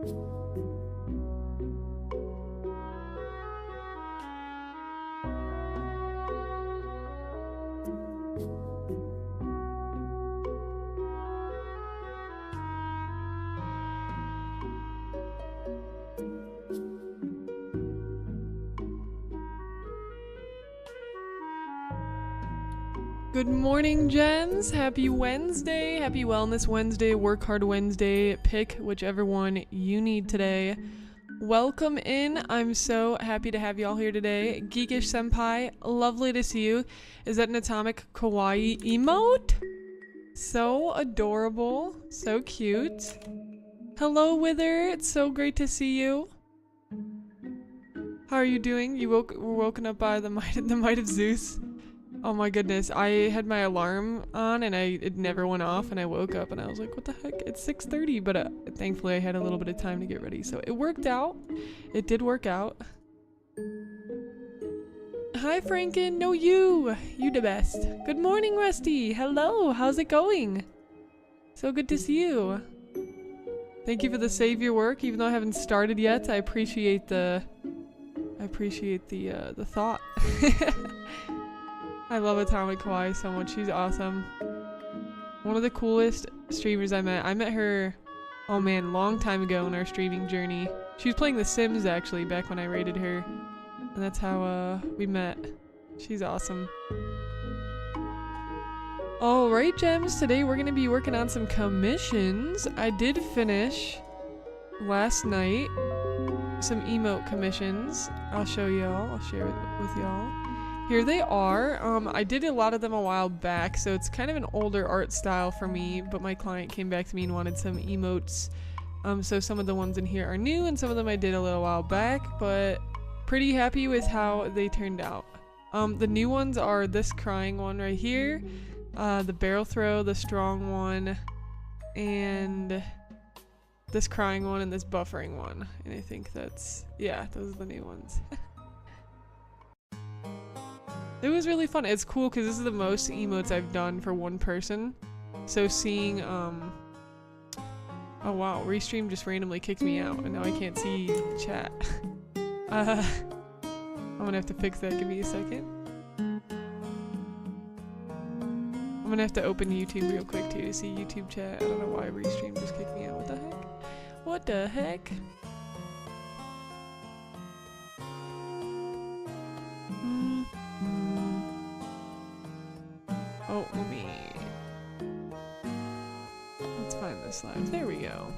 Good morning, gens. Happy Wednesday. Happy Wellness Wednesday, Work Hard Wednesday. Pick whichever one you need today. Welcome in. I'm so happy to have you all here today. Geekish Senpai, lovely to see you. Is that an atomic kawaii emote? So adorable. So cute. Hello, Wither. It's so great to see you. How are you doing? You were woken up by the might of Zeus. Oh my goodness, I had my alarm on and it never went off, and I woke up and I was like, what the heck? It's 6:30, but thankfully I had a little bit of time to get ready, so it worked out. It did work out. Hi Franken, no you the best. Good morning Rusty, hello, how's it going? So good to see you. Thank you for the save your work, even though I haven't started yet. I appreciate the thought. I love Atomic Kawaii so much. She's awesome. One of the coolest streamers I met. I met her, oh man, long time ago in our streaming journey. She was playing The Sims actually back when I rated her. And that's how we met. She's awesome. Alright, gems. Today we're going to be working on some commissions. I did finish last night some emote commissions. I'll show y'all. I'll share it with y'all. Here they are. I did a lot of them a while back, so it's kind of an older art style for me, but my client came back to me and wanted some emotes. So some of the ones in here are new, and some of them I did a little while back, but pretty happy with how they turned out. The new ones are this crying one right here, the barrel throw, the strong one, and this crying one, and this buffering one. And I think that's, yeah, those are the new ones. It was really fun. It's cool because this is the most emotes I've done for one person. So seeing, oh wow, Restream just randomly kicked me out and now I can't see chat. I'm gonna have to fix that. Give me a second. I'm gonna have to open YouTube real quick too to see YouTube chat. I don't know why Restream just kicked me out. What the heck? What the heck? Oh, let's find this live. There we go.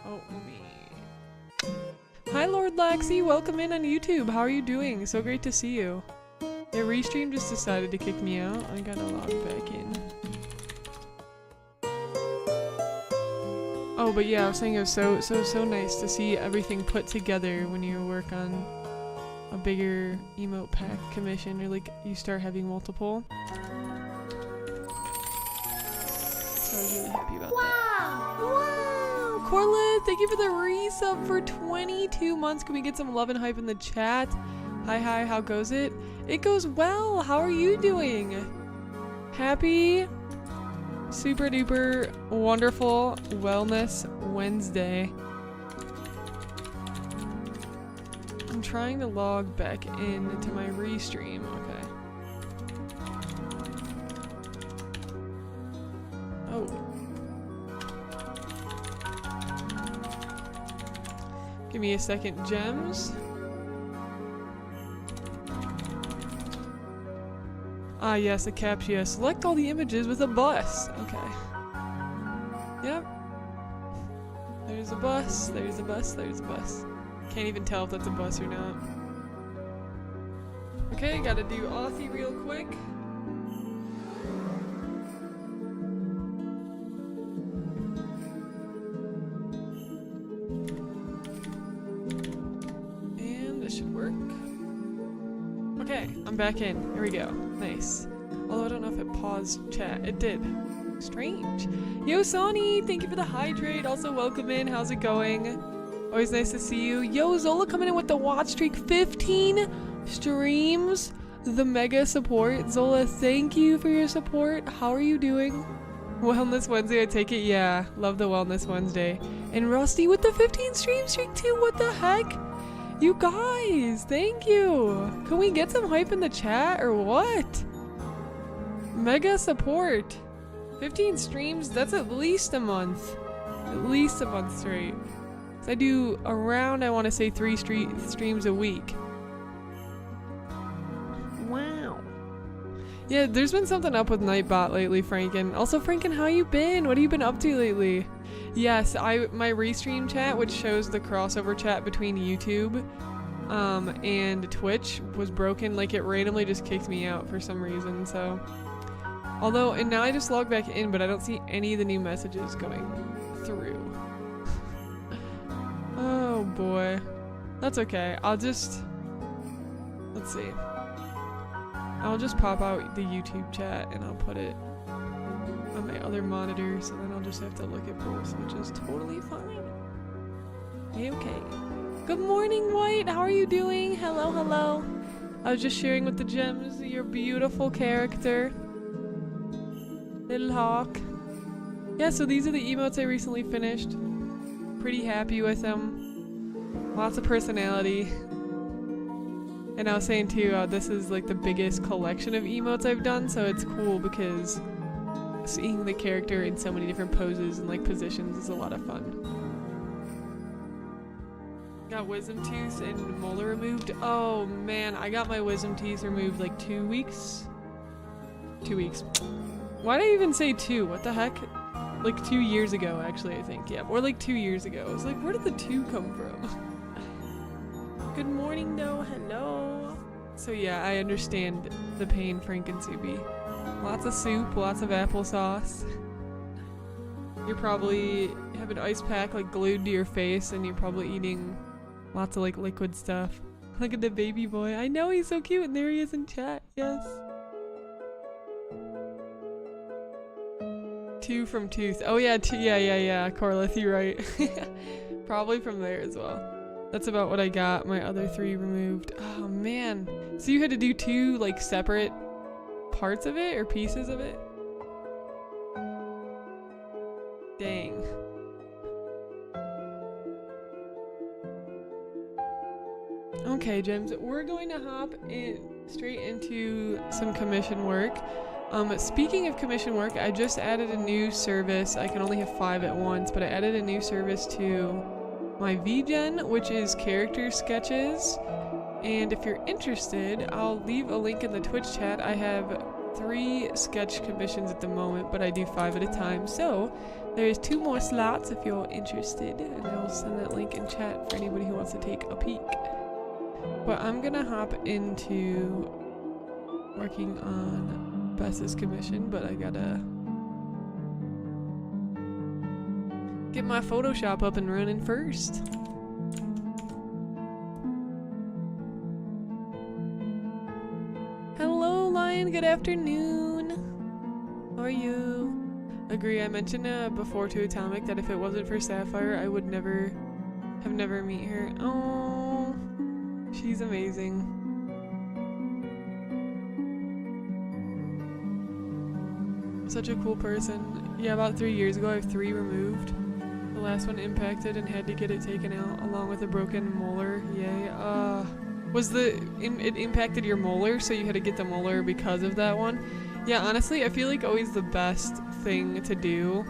Oh, Hi, Lord Laxi. Welcome in on YouTube. How are you doing? So great to see you. Yeah, Restream just decided to kick me out. I gotta log back in. Oh, but yeah, I was saying it was so nice to see everything put together when you work on a bigger emote pack commission, or like you start having multiple. So I was really happy about that. Wow! Corlett, thank you for the resub for 22 months. Can we get some love and hype in the chat? Hi, how goes it? It goes well. How are you doing? Happy, super duper, wonderful Wellness Wednesday. I'm trying to log back into my restream. Okay. Oh. Give me a second, gems. Ah yes, a CAPTCHA. Select all the images with a bus. Okay. Yep. There's a bus, there's a bus, there's a bus. Can't even tell if that's a bus or not. Okay, gotta do Authy real quick. And this should work. Okay, I'm back in. Here we go. Nice. Although I don't know if it paused chat. It did. Strange. Yo, Sonny! Thank you for the hydrate. Also, welcome in. How's it going? Always nice to see you. Yo, Zola coming in with the watch streak. 15 streams. The mega support. Zola, thank you for your support. How are you doing? Wellness Wednesday, I take it? Yeah, love the Wellness Wednesday. And Rusty with the 15 stream streak too, what the heck? You guys, thank you. Can we get some hype in the chat or what? Mega support. 15 streams, that's at least a month. At least a month straight. So I do around, I want to say 3 streams a week. Wow. Yeah, there's been something up with Nightbot lately, Franken. Also, Franken, how you been? What have you been up to lately? Yes, my restream chat, which shows the crossover chat between YouTube and Twitch, was broken. Like, it randomly just kicked me out for some reason, so... Although, and now I just log back in, but I don't see any of the new messages going through. Oh boy. That's okay. I'll just... Let's see. I'll just pop out the YouTube chat and I'll put it on my other monitor, so then I'll just have to look at both, which is totally fine. Okay. Good morning, White. How are you doing? Hello, hello. I was just sharing with the gems your beautiful character. Little hawk. Yeah, so these are the emotes I recently finished. Pretty happy with them. Lots of personality. And I was saying too, this is like the biggest collection of emotes I've done, so it's cool because seeing the character in so many different poses and like positions is a lot of fun. Got wisdom tooth and molar removed. Oh man, I got my wisdom teeth removed like 2 weeks. 2 weeks. Why did I even say 2? What the heck? Like 2 years ago, actually, I think. Yeah, or like 2 years ago. I was like, where did the 2 come from? Good morning, though. Hello. So yeah, I understand the pain, Frankensoupy. Lots of soup, lots of applesauce. You probably have an ice pack like glued to your face, and you're probably eating lots of like liquid stuff. Look at the baby boy. I know, he's so cute, and there he is in chat. Yes. 2 from tooth. Oh yeah, yeah, Corlith, you're right. Probably from there as well. That's about what I got. My other 3 removed. Oh man. So you had to do 2 like separate parts of it or pieces of it? Dang. Okay, Gems, we're going to hop in straight into some commission work. Speaking of commission work, I just added a new service. I can only have 5 at once, but I added a new service to my VGen, which is character sketches. And if you're interested, I'll leave a link in the Twitch chat. I have 3 sketch commissions at the moment, but I do 5 at a time. So there's 2 more slots if you're interested, and I will send that link in chat for anybody who wants to take a peek. But I'm gonna hop into working on Bess's commission, but I gotta get my Photoshop up and running first. Hello, Lion. Good afternoon. How are you? Agree. I mentioned before to Atomic that if it wasn't for Syafire, I would never meet her. Oh, she's amazing. Such a cool person. Yeah, about 3 years ago I have 3 removed. The last one impacted and had to get it taken out along with a broken molar. Yay. Was it impacted your molar, so you had to get the molar because of that one? Yeah, honestly, I feel like always the best thing to do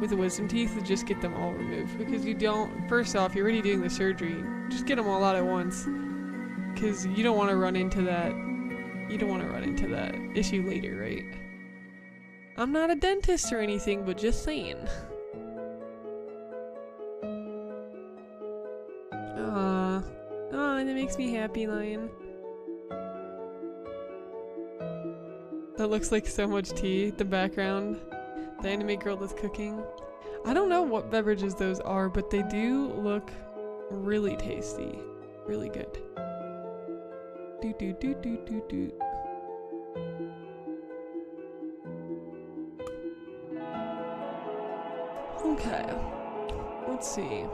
with the wisdom teeth is just get them all removed, because you don't, first off, you're already doing the surgery, just get them all out at once, because you don't want to run into that issue later, right? I'm not a dentist or anything, but just saying. Aw, that makes me happy, Lion. That looks like so much tea, the background. The anime girl that's cooking. I don't know what beverages those are, but they do look really tasty. Really good. Doot doot doot doot doot doot. Okay, let's see.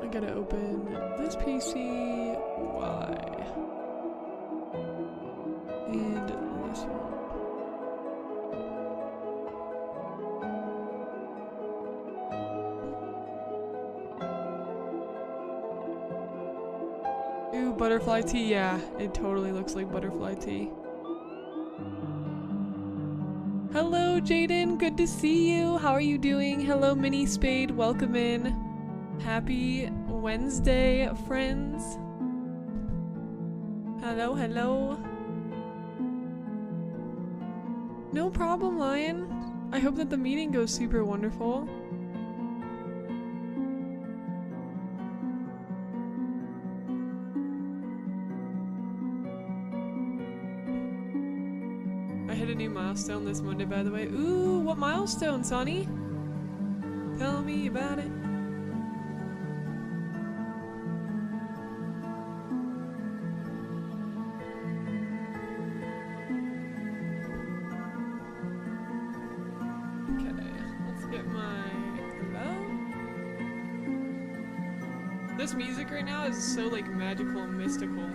I gotta open this PC, Y, and Butterfly tea, yeah, it totally looks like butterfly tea. Hello, Jaden, good to see you. How are you doing? Hello, Mini Spade, welcome in. Happy Wednesday, friends. Hello, hello. No problem, Lion. I hope that the meeting goes super wonderful. I hit a new milestone this Monday, by the way. Ooh, what milestone, Sonny? Tell me about it. This music right now is so like magical and mystical.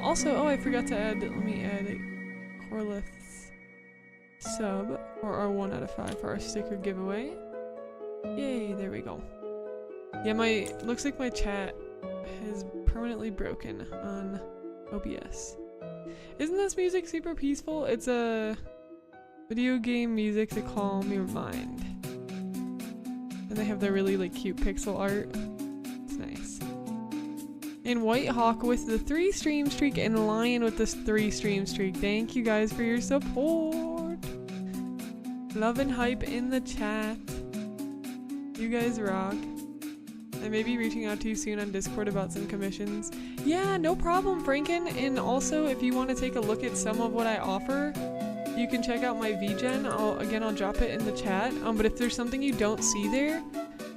Also, oh, I forgot to add, let me add 𝐒𝐮𝐩𝐿𝐵𝐻's sub for our 1 out of 5 for our sticker giveaway. Yay, there we go. Yeah, looks like my chat is permanently broken on OBS. Isn't this music super peaceful? It's a video game music to calm your mind. And they have their really like cute pixel art. It's nice. And White Hawk with the 3 stream streak and Lion with this 3 stream streak. Thank you guys for your support. Love and hype in the chat. You guys rock. I may be reaching out to you soon on Discord about some commissions. Yeah, no problem, Franken. And also, if you want to take a look at some of what I offer, you can check out my VGen. I'll drop it in the chat. But if there's something you don't see there,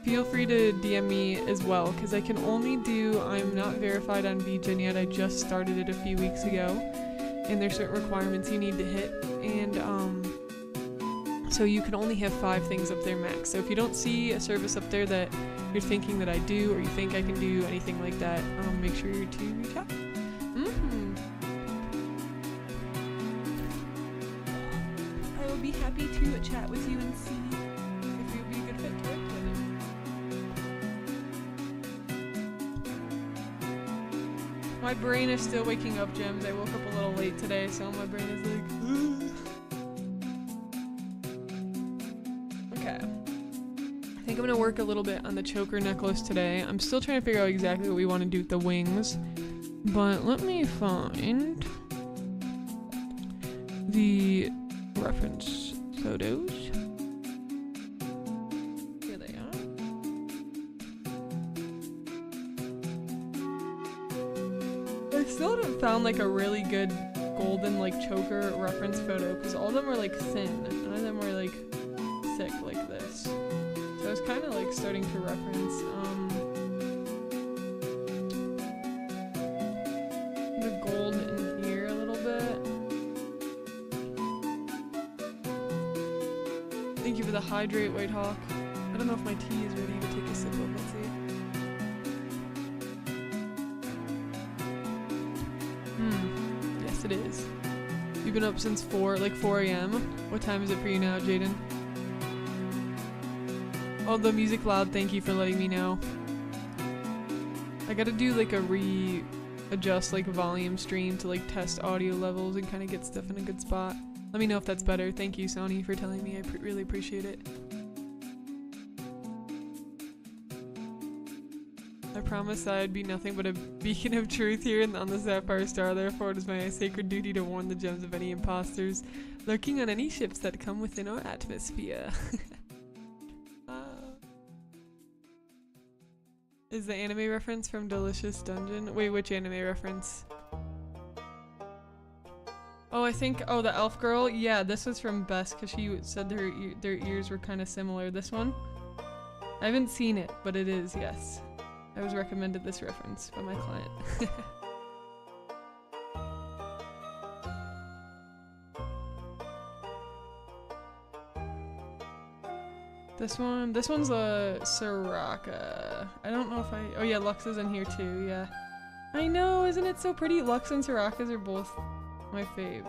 feel free to DM me as well, because I can only do, I'm not verified on VGen yet, I just started it a few weeks ago, and there's certain requirements you need to hit, and so you can only have 5 things up there max. So if you don't see a service up there that you're thinking that I do, or you think I can do anything like that, make sure to reach out. I will be happy to chat with you and see if you'd be a good fit to work together. My brain is still waking up, Gems. I woke up a little late today, so my brain is like, okay. I think I'm gonna work a little bit on the choker necklace today. I'm still trying to figure out exactly what we want to do with the wings, but let me find the reference photos. Here they are. I still haven't found like a really good golden like choker reference photo, because all of them were like thin. None of them were like thick like this. So I was kind of like starting to reference the gold in here a little bit. Thank you for the hydrate, White Hawk. I don't know if my tea is ready to take a sip of. Let's see. Yes, it is. You've been up since 4 a.m. What time is it for you now, Jaden? Oh, the music loud. Thank you for letting me know. I gotta do like a readjust like volume stream to like test audio levels and kind of get stuff in a good spot. Let me know if that's better. Thank you, Sony, for telling me. I really appreciate it. I promised I'd be nothing but a beacon of truth here on the Sapphire Star. Therefore, it is my sacred duty to warn the gems of any imposters lurking on any ships that come within our atmosphere. Is the anime reference from Delicious Dungeon? Wait, which anime reference? Oh, I think, oh, the elf girl? Yeah, this was from Bess, because she said their ears were kind of similar. This one? I haven't seen it, but it is, yes. I was recommended this reference by my client. This one's a Soraka. I don't know if oh yeah, Lux is in here too, yeah. I know, isn't it so pretty? Lux and Sorakas are both my fave.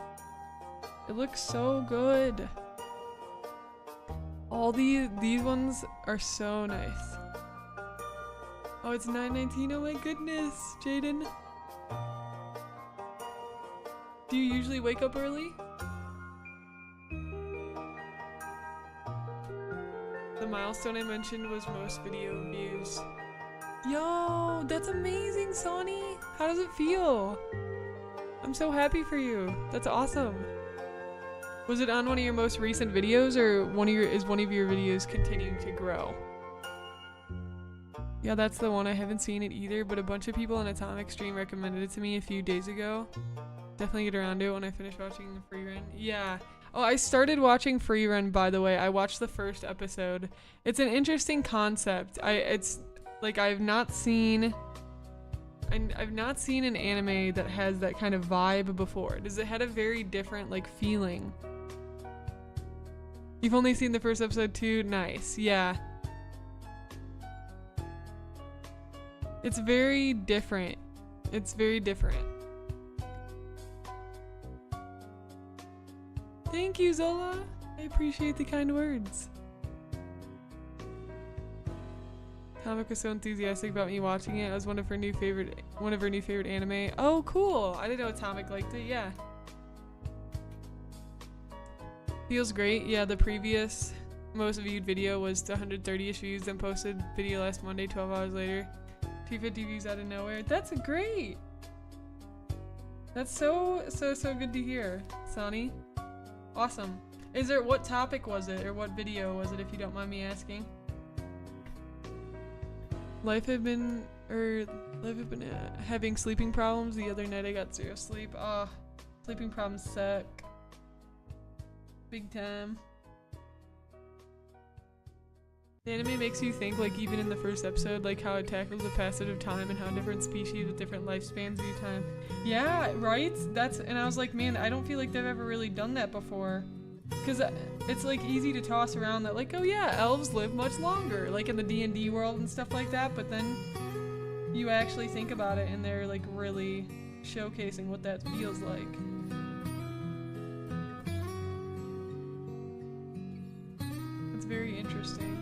It looks so good. All these ones are so nice. Oh, it's 9:19. Oh my goodness, Jaden. Do you usually wake up early? The milestone I mentioned was most video views. Yo, that's amazing, Sonny. How does it feel? I'm so happy for you. That's awesome. Was it on one of your most recent videos, or is one of your videos continuing to grow? Yeah, that's the one. I haven't seen it either, but a bunch of people on Atomic Stream recommended it to me a few days ago. Definitely get around to it when I finish watching the free run. Yeah. Oh, I started watching free run, by the way. I watched the first episode. It's an interesting concept. It's like I've not seen an anime that has that kind of vibe before. Does it had a very different like feeling? You've only seen the first episode too? Nice. Yeah. It's very different. It's very different. Thank you, Zola. I appreciate the kind words. Comic was so enthusiastic about me watching it. I was one of her new favorite anime. Oh, cool. I didn't know Atomic liked it. Yeah. Feels great. Yeah, the previous most viewed video was 130-ish views, then posted video last Monday, 12 hours later. 250 views out of nowhere. That's great. That's so good to hear, Sonny. Awesome. What topic was it, or what video was it, if you don't mind me asking? Life had been having sleeping problems. The other night I got 0 sleep. Sleeping problems suck. Big time. The anime makes you think, like, even in the first episode, like how it tackles the passage of time and how different species with different lifespans view time. Yeah, right? And I was like, man, I don't feel like they've ever really done that before. Because it's like easy to toss around that, like, oh yeah, elves live much longer, like in the D&D world and stuff like that, but then you actually think about it and they're like really showcasing what that feels like. It's very interesting.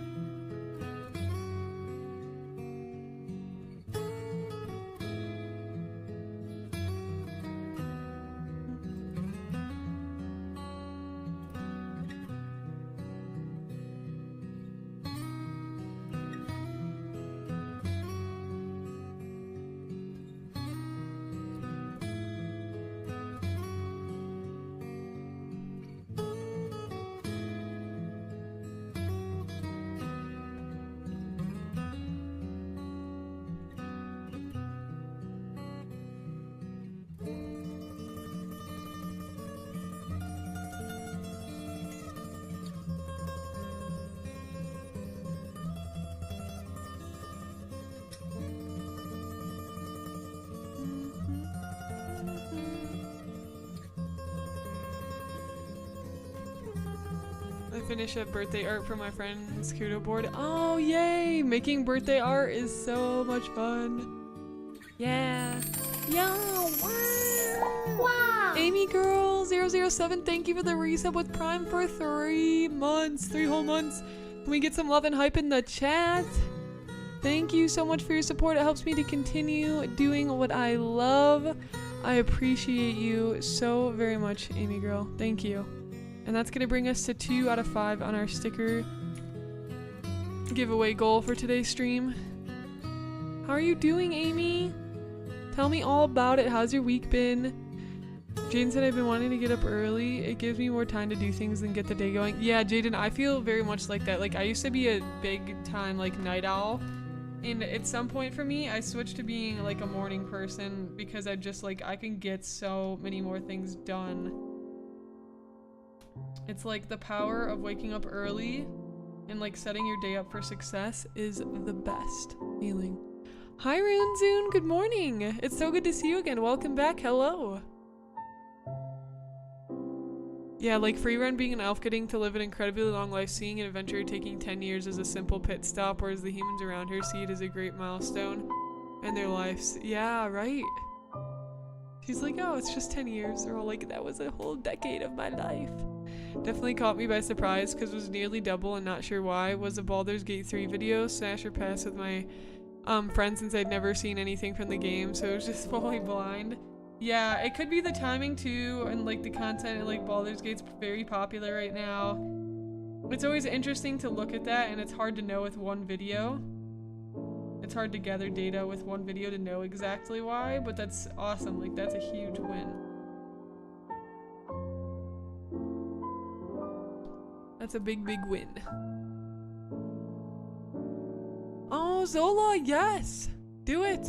Finish up birthday art for my friend's kudo board. Oh yay! Making birthday art is so much fun. Yeah. Yo! Wow! Amy Girl 007, thank you for the resub with Prime for 3 months. 3 whole months. Can we get some love and hype in the chat? Thank you so much for your support. It helps me to continue doing what I love. I appreciate you so very much, Amy Girl. Thank you. And that's gonna bring us to 2 out of 5 on our sticker giveaway goal for today's stream. How are you doing, Amy? Tell me all about it. How's your week been? Jaden said I've been wanting to get up early. It gives me more time to do things and get the day going. Yeah, Jaden, I feel very much like that. Like, I used to be a big time like night owl, and at some point for me I switched to being like a morning person because I just like I can get so many more things done. It's like the power of waking up early and like setting your day up for success is the best feeling. Hi Runzoon, good morning. It's so good to see you again. Welcome back. Hello. Yeah, like free run being an elf getting to live an incredibly long life, seeing an adventure taking 10 years as a simple pit stop, whereas the humans around her see it as a great milestone in their lives. Yeah, right. She's like, oh, it's just 10 years. Or like, that was a whole decade of my life. Definitely caught me by surprise because it was nearly double and not sure why. Was a Baldur's Gate 3 video, Smasher Pass with my friend since I'd never seen anything from the game, so it was just fully blind. Yeah, it could be the timing too, and like the content and like Baldur's Gate's very popular right now. It's always interesting to look at that, and it's hard to know with one video. It's hard to gather data with one video to know exactly why, but that's awesome. Like, that's a huge win. That's a big, big win. Oh, Zola, yes! Do it!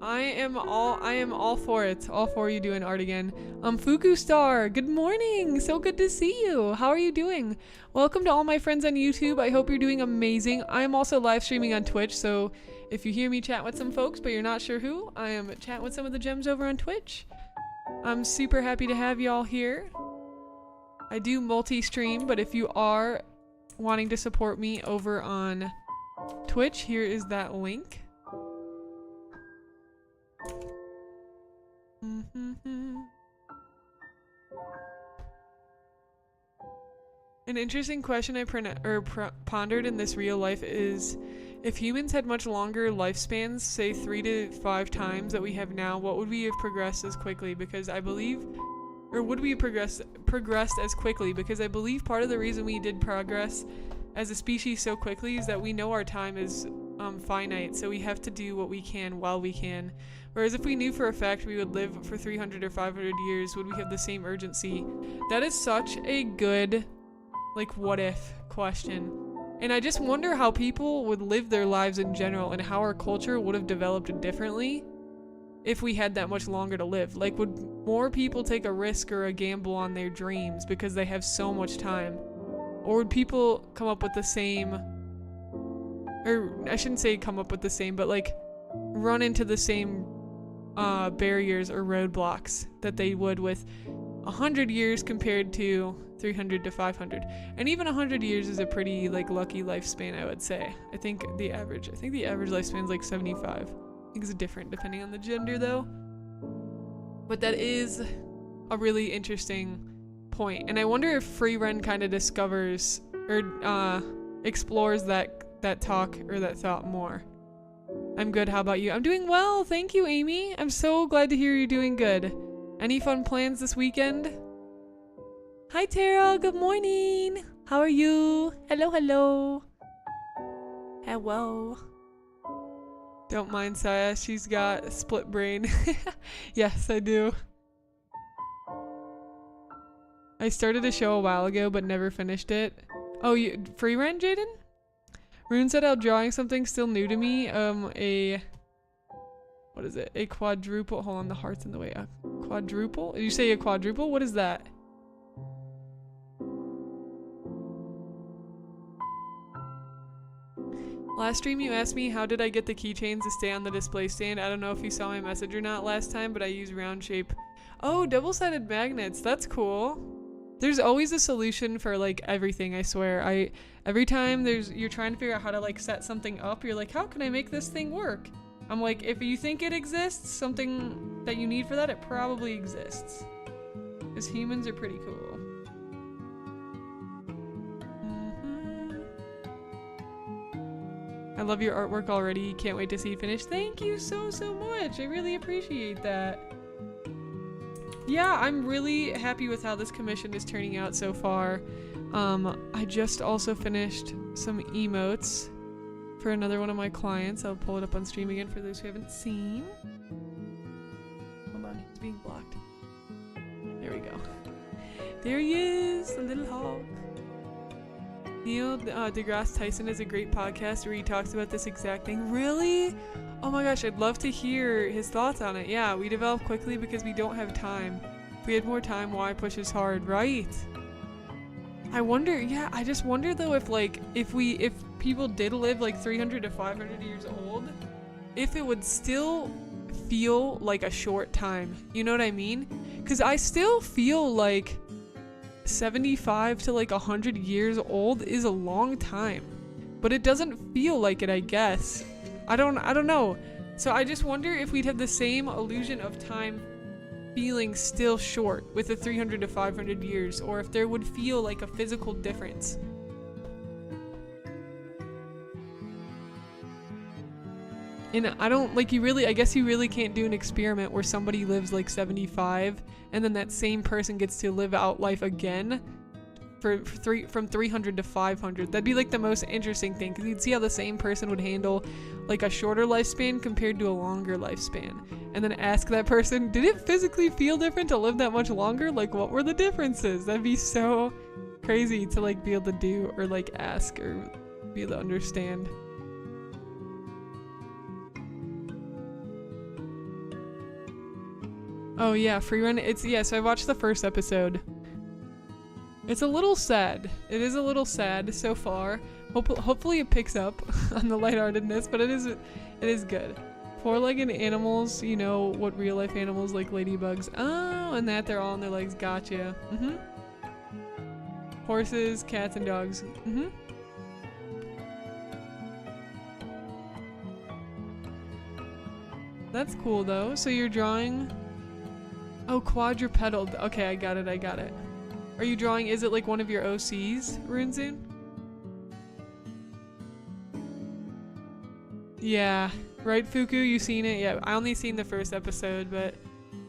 I am all for it. All for you doing art again. Fuku Star, good morning! So good to see you! How are you doing? Welcome to all my friends on YouTube. I hope you're doing amazing. I am also live streaming on Twitch, so if you hear me chat with some folks but you're not sure who, I am chatting with some of the gems over on Twitch. I'm super happy to have y'all here. I do multi-stream, but if you are wanting to support me over on Twitch, here is that link. An interesting question I pondered in this real life is, if humans had much longer lifespans, say 3 to 5 times that we have now, what would we have progressed as quickly? Because I believe, or would we have progressed as quickly? Because I believe part of the reason we did progress as a species so quickly is that we know our time is finite, so we have to do what we can while we can. Whereas if we knew for a fact we would live for 300 or 500 years, would we have the same urgency? That is such a good, like, what if question. And I just wonder how people would live their lives in general and how our culture would have developed differently if we had that much longer to live. Like, would more people take a risk or a gamble on their dreams because they have so much time? Or would people come up with the same, or I shouldn't say come up with the same, but like run into the same barriers or roadblocks that they would with 100 years compared to 300 to 500. And even 100 years is a pretty like lucky lifespan, I would say. I think the average lifespan is like 75. I think it's different depending on the gender though. But that is a really interesting point. And I wonder if Free Ren kind of discovers or explores that talk or that thought more. I'm good, how about you? I'm doing well, thank you, Amy. I'm so glad to hear you're doing good. Any fun plans this weekend? Hi Tara, good morning. How are you? Hello, hello. Hello. Don't mind Saya, she's got a split brain. Yes, I do. I started a show a while ago but never finished it. Oh, you Free Ren, Jaden? Rune said I'm drawing something still new to me. What is it? A quadruple. Hold on, the heart's in the way. A quadruple? Did you say a quadruple? What is that? Last stream you asked me how did I get the keychains to stay on the display stand. I don't know if you saw my message or not last time, but I use round shape. Oh, double-sided magnets. That's cool. There's always a solution for like everything, I swear. Every time you're trying to figure out how to like set something up, you're like, how can I make this thing work? I'm like, if you think it exists, something that you need for that, it probably exists. Because humans are pretty cool. I love your artwork already. Can't wait to see it finished. Thank you so much. I really appreciate that. Yeah, I'm really happy with how this commission is turning out so far. I just also finished some emotes for another one of my clients. I'll pull it up on stream again for those who haven't seen. Hold on, he's being blocked. There we go. There he is, a little hog. Neil deGrasse Tyson is a great podcast where he talks about this exact thing. Really? Oh my gosh, I'd love to hear his thoughts on it. Yeah, we develop quickly because we don't have time. If we had more time, why push as hard, right? I wonder, yeah, I just wonder though if people did live like 300 to 500 years old, if it would still feel like a short time. You know what I mean? Because I still feel like 75 to like 100 years old is a long time, but it doesn't feel like it, I guess. I don't know. So I just wonder if we'd have the same illusion of time feeling still short with the 300 to 500 years, or if there would feel like a physical difference. And I don't, like, I guess you really can't do an experiment where somebody lives like 75 and then that same person gets to live out life again from 300 to 500. That'd be like the most interesting thing, because you'd see how the same person would handle like a shorter lifespan compared to a longer lifespan, and then ask that person, did it physically feel different to live that much longer? Like, what were the differences? That'd be so crazy to like be able to do, or like ask, or be able to understand. Oh yeah, free run. So I watched the first episode. It's a little sad. It is a little sad so far. Hopefully it picks up on the lightheartedness, but it is good. Four-legged animals, you know what real life animals like ladybugs. Oh, and that they're all on their legs. Gotcha. Horses, cats, and dogs. That's cool though. So you're drawing. Oh, quadrupedal. Okay, I got it. Are you drawing, is it like one of your OCs, 𝐒𝐮𝐩𝐻𝐫𝐭? Yeah, right, Fuku? You seen it? Yeah, I only seen the first episode, but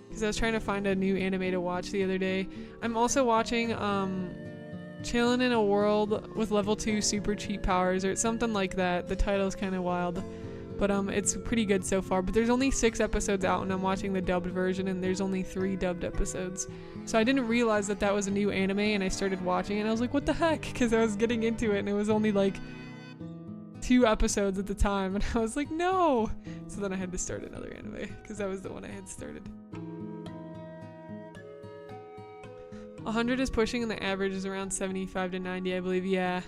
because I was trying to find a new anime to watch the other day. I'm also watching Chillin' in a World with Level 2 Super Cheat Powers, or something like that. The title's kind of wild. But it's pretty good so far. But there's only 6 episodes out, and I'm watching the dubbed version, and there's only 3 dubbed episodes. So I didn't realize that was a new anime, and I started watching it, and I was like, what the heck? Because I was getting into it, and it was only like 2 episodes at the time, and I was like, no! So then I had to start another anime, because that was the one I had started. 100 is pushing, and the average is around 75 to 90, I believe. Yeah.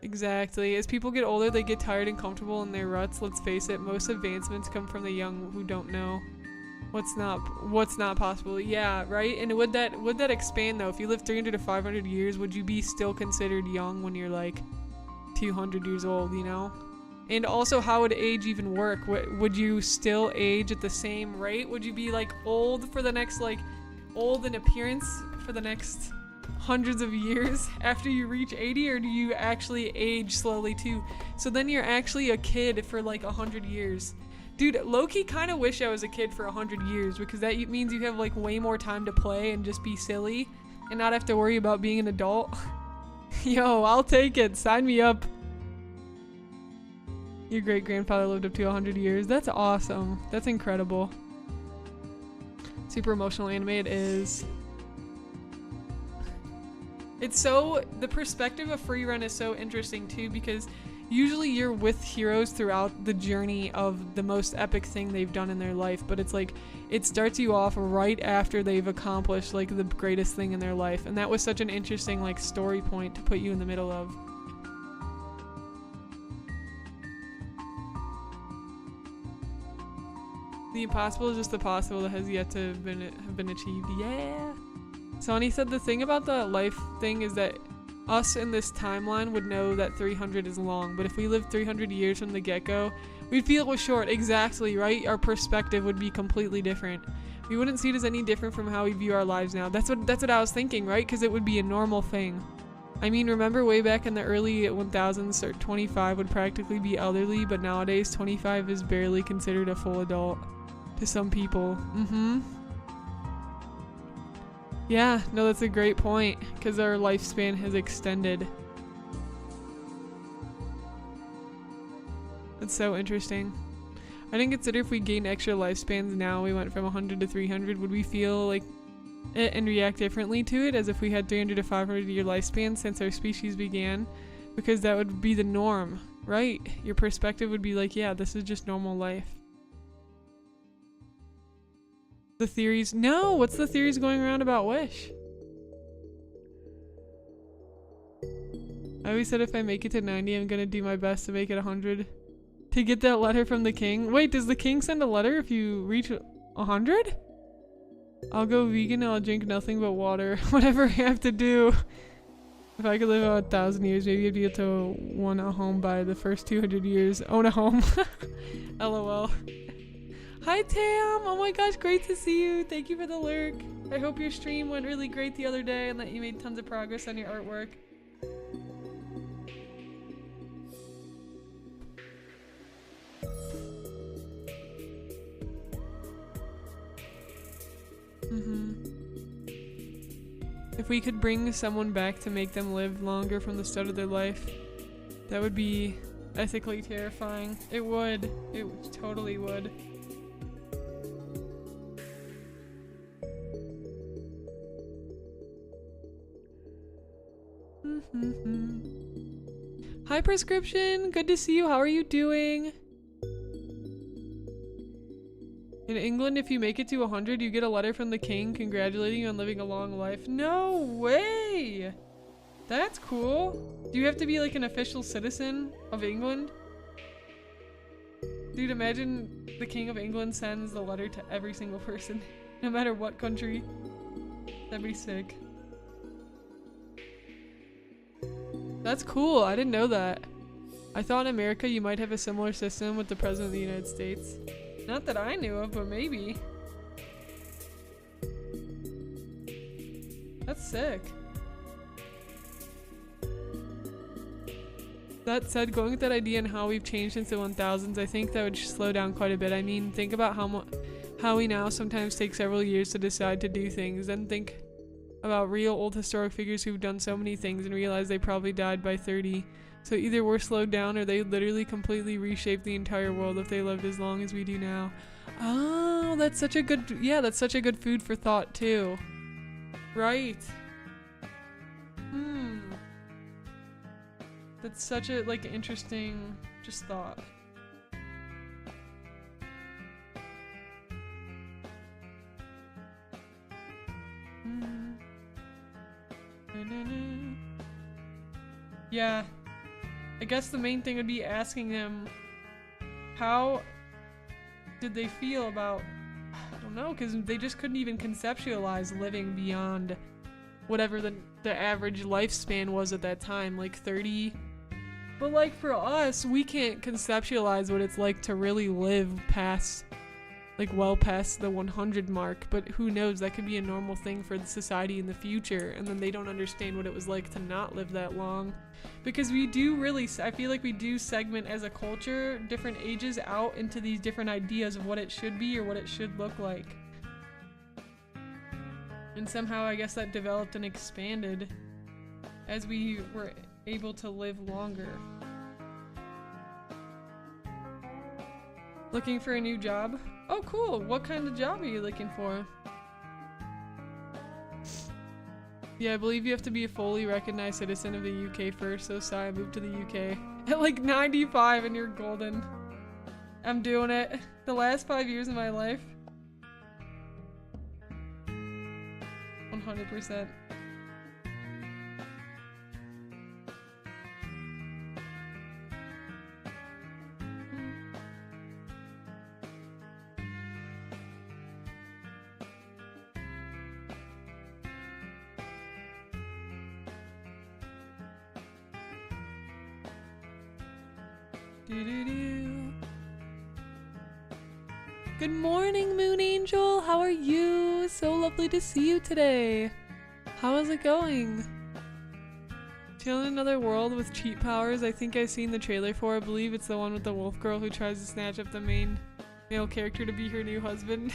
Exactly. As people get older, they get tired and comfortable in their ruts. Let's face it, most advancements come from the young who don't know what's not possible. Yeah, right? And would that expand though? If you live 300 to 500 years, would you be still considered young when you're like 200 years old, you know? And also, how would age even work? Would you still age at the same rate? Would you be like old for the next, like, old in appearance for the next hundreds of years after you reach 80, or do you actually age slowly too? So then you're actually a kid for like 100 years. Dude, low-key kind of wish I was a kid for 100 years, because that means you have like way more time to play and just be silly and not have to worry about being an adult. Yo, I'll take it. Sign me up. Your great-grandfather lived up to 100 years. That's awesome. That's incredible. Super emotional anime it is. The perspective of free run is so interesting too, because usually you're with heroes throughout the journey of the most epic thing they've done in their life, but it's like, it starts you off right after they've accomplished like the greatest thing in their life, and that was such an interesting like story point to put you in the middle of. The impossible is just the possible that has yet to have been achieved. Yeah. Sonny said the thing about the life thing is that us in this timeline would know that 300 is long, but if we lived 300 years from the get-go, we'd feel it was short. Exactly, right? Our perspective would be completely different. We wouldn't see it as any different from how we view our lives now. That's what I was thinking, right? Because it would be a normal thing. I mean, remember way back in the early 1000s, or 25 would practically be elderly, but nowadays 25 is barely considered a full adult to some people. Yeah, no, that's a great point, because our lifespan has extended. That's so interesting. I didn't consider if we gained extra lifespans now, we went from 100 to 300, would we feel like it and react differently to it as if we had 300 to 500 year lifespan since our species began? Because that would be the norm, right? Your perspective would be like, yeah, this is just normal life. The theories. No, what's the theories going around about Wish? I always said if I make it to 90, I'm gonna do my best to make it 100. To get that letter from the king. Wait, does the king send a letter if you reach 100? I'll go vegan and I'll drink nothing but water. Whatever I have to do. If I could live out 1,000 years, maybe I'd be able to own a home by the first 200 years. Own a home. LOL. Hi Tam! Oh my gosh, great to see you. Thank you for the lurk. I hope your stream went really great the other day and that you made tons of progress on your artwork. If we could bring someone back to make them live longer from the start of their life, that would be ethically terrifying. It would. It totally would. Hi, Prescription. Good to see you. How are you doing? In England, if you make it to 100, you get a letter from the king congratulating you on living a long life. No way! That's cool. Do you have to be like an official citizen of England? Dude, imagine the King of England sends the letter to every single person, no matter what country. That'd be sick. That's cool. I didn't know that. I thought in America you might have a similar system with the President of the United States. Not that I knew of, but maybe. That's sick. That said, going with that idea and how we've changed since the 1000s, I think that would slow down quite a bit. I mean, think about how we now sometimes take several years to decide to do things, then think about real old historic figures who've done so many things and realize they probably died by 30. So either we're slowed down or they literally completely reshaped the entire world if they lived as long as we do now. Oh, that's such a good, yeah, that's such a good food for thought too. Right. That's such a, like, interesting, just thought. Yeah. I guess the main thing would be asking them how did they feel about, I don't know, because they just couldn't even conceptualize living beyond whatever the average lifespan was at that time, like 30. But like for us, we can't conceptualize what it's like to really live past, like well past the 100 mark, but who knows, that could be a normal thing for the society in the future, and then they don't understand what it was like to not live that long. Because we do really, I feel like we do segment as a culture different ages out into these different ideas of what it should be or what it should look like. And somehow I guess that developed and expanded as we were able to live longer. Looking for a new job? Oh cool, what kind of job are you looking for? Yeah, I believe you have to be a fully recognized citizen of the UK first, so sorry I moved to the UK. At like 95 and you're golden. I'm doing it. The last 5 years of my life. 100%. Good morning, Moon Angel. How are you? So lovely to see you today. How is it going? Chilling in another world with cheat powers. I think I've seen the trailer for. I believe it's the one with the wolf girl who tries to snatch up the main male character to be her new husband.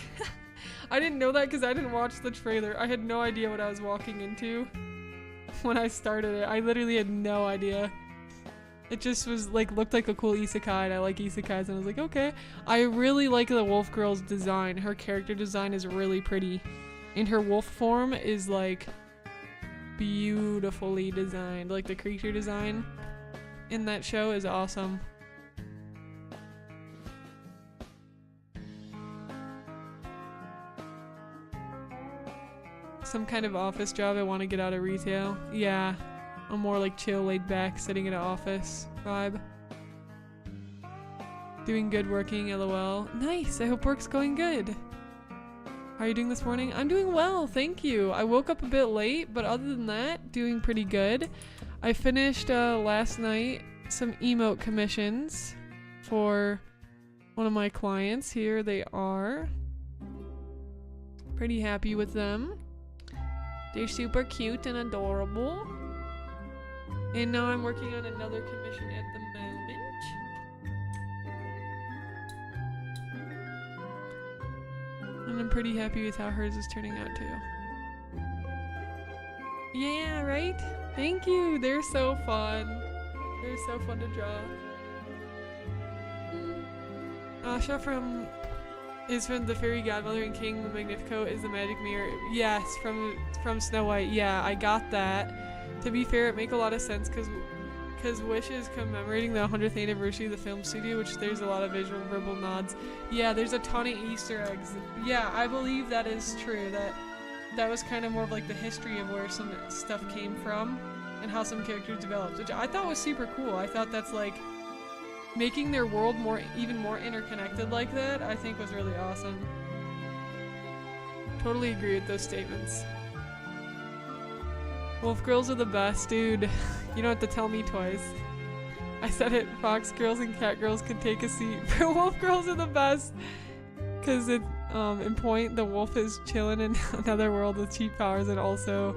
I didn't know that because I didn't watch the trailer. I had no idea what I was walking into when I started it. I literally had no idea. It just was like, looked like a cool isekai, and I like isekais, and I was like, okay. I really like the wolf girl's design. Her character design is really pretty. And her wolf form is like beautifully designed. Like the creature design in that show is awesome. Some kind of office job. I want to get out of retail. Yeah. A more like chill, laid back, sitting in an office vibe. Doing good, working, LOL. Nice, I hope work's going good. How are you doing this morning? I'm doing well, thank you. I woke up a bit late, but other than that, doing pretty good. I finished last night some emote commissions for one of my clients. Here they are. Pretty happy with them. They're super cute and adorable. And now I'm working on another commission at the moment. And I'm pretty happy with how hers is turning out too. Yeah, right? Thank you. They're so fun. They're so fun to draw. Asha is from the fairy godmother and King Magnifico is the magic mirror. Yes, from Snow White. Yeah, I got that. To be fair, it make a lot of sense because Wish is commemorating the 100th anniversary of the film studio, which there's a lot of visual and verbal nods. Yeah, there's a ton of Easter eggs. Yeah, I believe that is true. That was kind of more of like the history of where some stuff came from and how some characters developed, which I thought was super cool. I thought that's like making their world even more interconnected like that, I think was really awesome. Totally agree with those statements. Wolf girls are the best, dude. You don't have to tell me twice. I said it, fox girls and cat girls can take a seat. Wolf girls are the best. Cause it, in point, the wolf is chilling in another world with cheap powers and also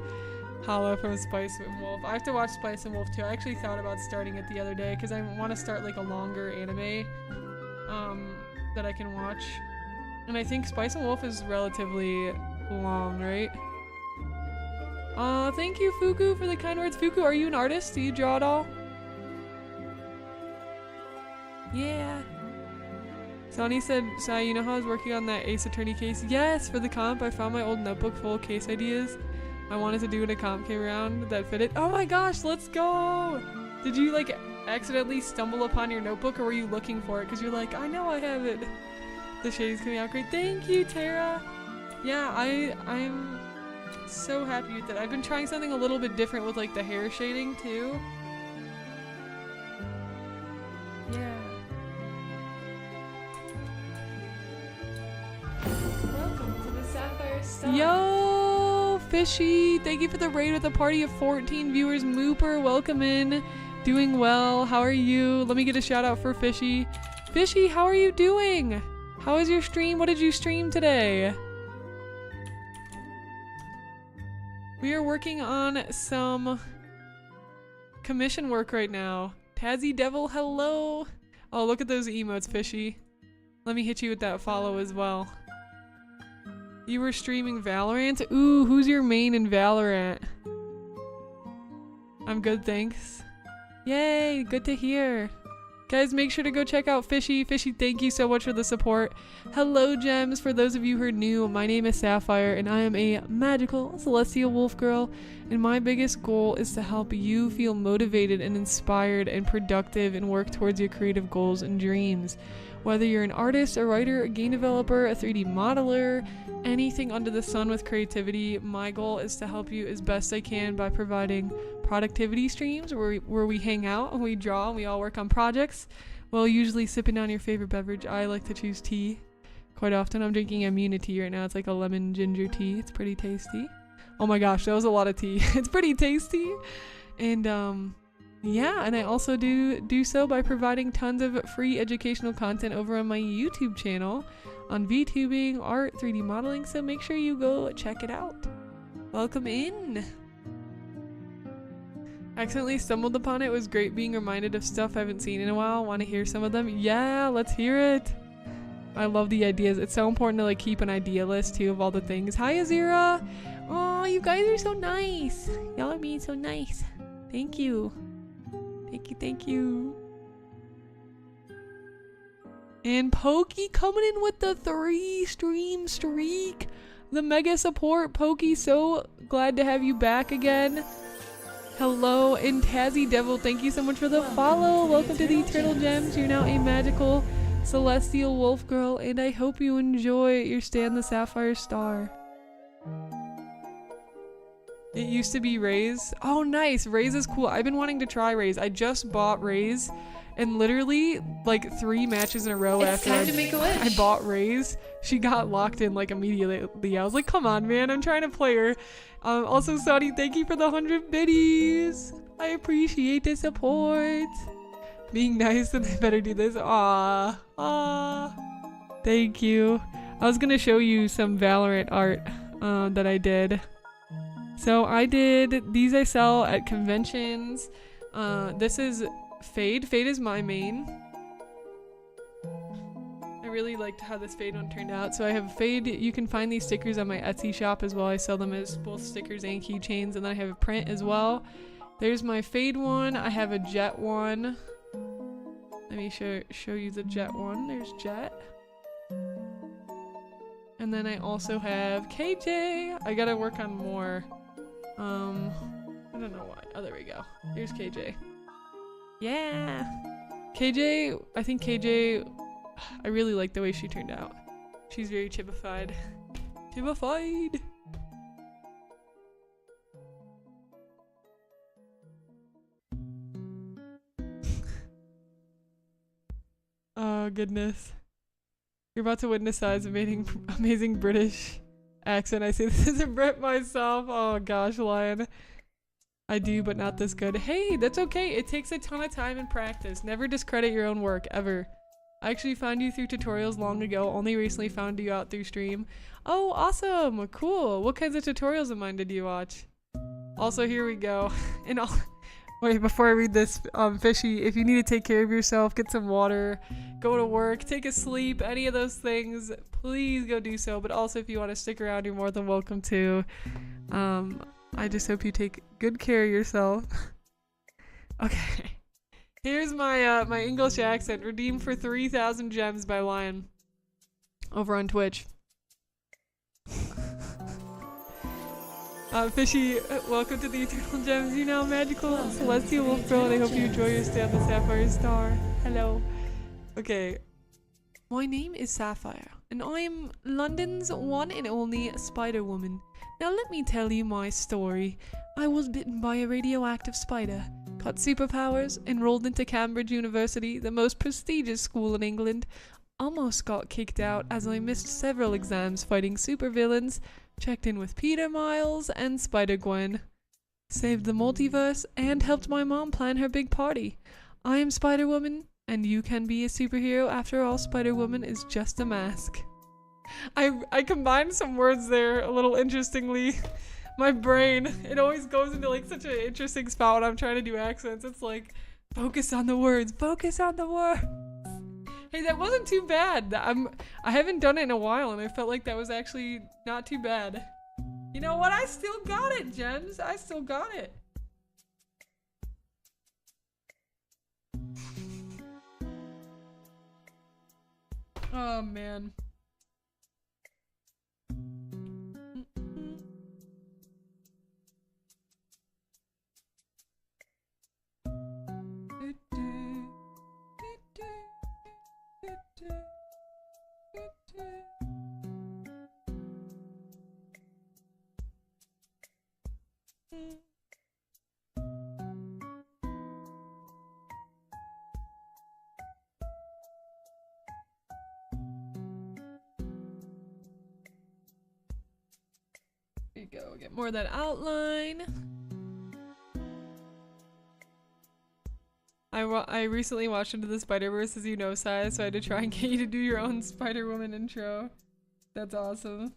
Hala from Spice and Wolf. I have to watch Spice and Wolf too. I actually thought about starting it the other day because I want to start like a longer anime that I can watch. And I think Spice and Wolf is relatively long, right? Thank you Fuku for the kind words. Fuku, are you an artist? Do you draw at all? Yeah. Sonny said, Sai, you know how I was working on that Ace Attorney case? Yes, for the comp, I found my old notebook full of case ideas. I wanted to do when a comp came around that fitted. Oh my gosh, let's go! Did you like accidentally stumble upon your notebook or were you looking for it? Because you're like, I know I have it. The shading's coming out great. Thank you, Tara! Yeah, I'm so happy with it. I've been trying something a little bit different with like the hair shading too. Yeah. Welcome to the Sapphire Star. Yo, Fishy! Thank you for the raid with a party of 14 viewers. Mooper, welcome in. Doing well. How are you? Let me get a shout out for Fishy. Fishy, how are you doing? How was your stream? What did you stream today? We are working on some commission work right now. Tazzy Devil, hello! Oh, look at those emotes, Fishy. Let me hit you with that follow as well. You were streaming Valorant? Ooh, who's your main in Valorant? I'm good, thanks. Yay, good to hear. Guys, make sure to go check out Fishy. Fishy, thank you so much for the support. Hello, Gems. For those of you who are new, my name is Sapphire, and I am a magical celestial wolf girl. And my biggest goal is to help you feel motivated and inspired and productive and work towards your creative goals and dreams. Whether you're an artist, a writer, a game developer, a 3D modeler, anything under the sun with creativity, my goal is to help you as best I can by providing productivity streams where we hang out and we draw and we all work on projects while usually sipping on your favorite beverage. I like to choose tea quite often. I'm drinking immunity right now. It's like a lemon ginger tea. It's pretty tasty. Oh my gosh, that was a lot of tea. It's pretty tasty. And yeah, and I also do so by providing tons of free educational content over on my YouTube channel on VTubing, art, 3D modeling, so make sure you go check it out. Welcome in! Accidentally stumbled upon it. It was great being reminded of stuff I haven't seen in a while. Want to hear some of them? Yeah, let's hear it! I love the ideas. It's so important to like keep an idea list too of all the things. Hi Azira! Oh, you guys are so nice! Y'all are being so nice. Thank you. Thank you, thank you. And Pokey coming in with the 3-stream streak. The mega support, Pokey. So glad to have you back again. Hello, and Tazzy Devil, thank you so much for the follow. Welcome to the Eternal Gems. You're now a magical celestial wolf girl, and I hope you enjoy your stay on the Sapphire Star. It used to be Raise. Oh, nice. Raise is cool. I've been wanting to try Raise. I just bought Raise, and literally, like 3 matches in a row after I bought Raise, she got locked in like immediately. I was like, come on, man. I'm trying to play her. Also, Saudi, thank you for the 100 biddies. I appreciate the support. Being nice, and I better do this. Aww. Thank you. I was gonna show you some Valorant art that I did. So I did these. I sell at conventions. This is Fade. Fade is my main. I really liked how this fade one turned out. So I have fade. You can find these stickers on my Etsy shop as well. I sell them as both stickers and keychains, and then I have a print as well. There's my fade one. I have a jet one. Let me show you the jet one. There's jet. And then I also have KJ. I gotta work on more. I don't know why. Oh, there we go. Here's KJ. Yeah. KJ, I think KJ, I really like the way she turned out. She's very chibified. Chibified! Oh, goodness. You're about to witness Sai's amazing British accent. I say this as a Brit myself. Oh gosh, Lion. I do, but not this good. Hey, that's okay. It takes a ton of time and practice. Never discredit your own work, ever. I actually found you through tutorials long ago. Only recently found you out through stream. Oh, awesome. Cool. What kinds of tutorials of mine did you watch? Also, here we go. And wait, before I read this, Fishy, if you need to take care of yourself, get some water, go to work, take a sleep, any of those things, please go do so. But also, if you want to stick around, you're more than welcome to. I just hope you take good care of yourself. Okay. Here's my my English accent, redeemed for 3,000 gems by Lion. Over on Twitch. Fishy, welcome to the Eternal Gems. You know, magical celestial wolf girl, and I hope you enjoy your stay on the Sapphire Star. Hello. Okay. My name is Sapphire, and I am London's one and only Spider Woman. Now let me tell you my story. I was bitten by a radioactive spider, got superpowers, enrolled into Cambridge University, the most prestigious school in England, almost got kicked out as I missed several exams fighting supervillains, checked in with Peter Miles and Spider-Gwen, saved the multiverse, and helped my mom plan her big party. I am Spider-Woman, and you can be a superhero. After all, Spider-Woman is just a mask. I combined some words there a little interestingly. My brain, it always goes into like such an interesting spot when I'm trying to do accents. It's like, focus on the words, focus on the words. Hey, that wasn't too bad. I haven't done it in a while, and I felt like that was actually not too bad. You know what? I still got it, Gems. I still got it. Oh, man. There you go, get more of that outline. I recently watched Into the Spider-Verse, as you know, Sai, so I had to try and get you to do your own Spider-Woman intro. That's awesome.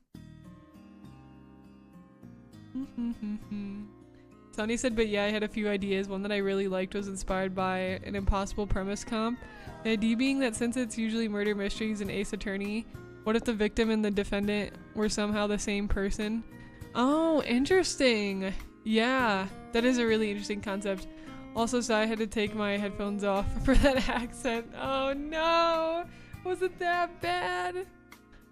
Sonny said, but yeah, I had a few ideas. One that I really liked was inspired by an impossible premise comp. The idea being that since it's usually murder mysteries and Ace Attorney, what if the victim and the defendant were somehow the same person? Oh, interesting. Yeah, that is a really interesting concept. Also, so I had to take my headphones off for that accent. Oh no! Was it that bad?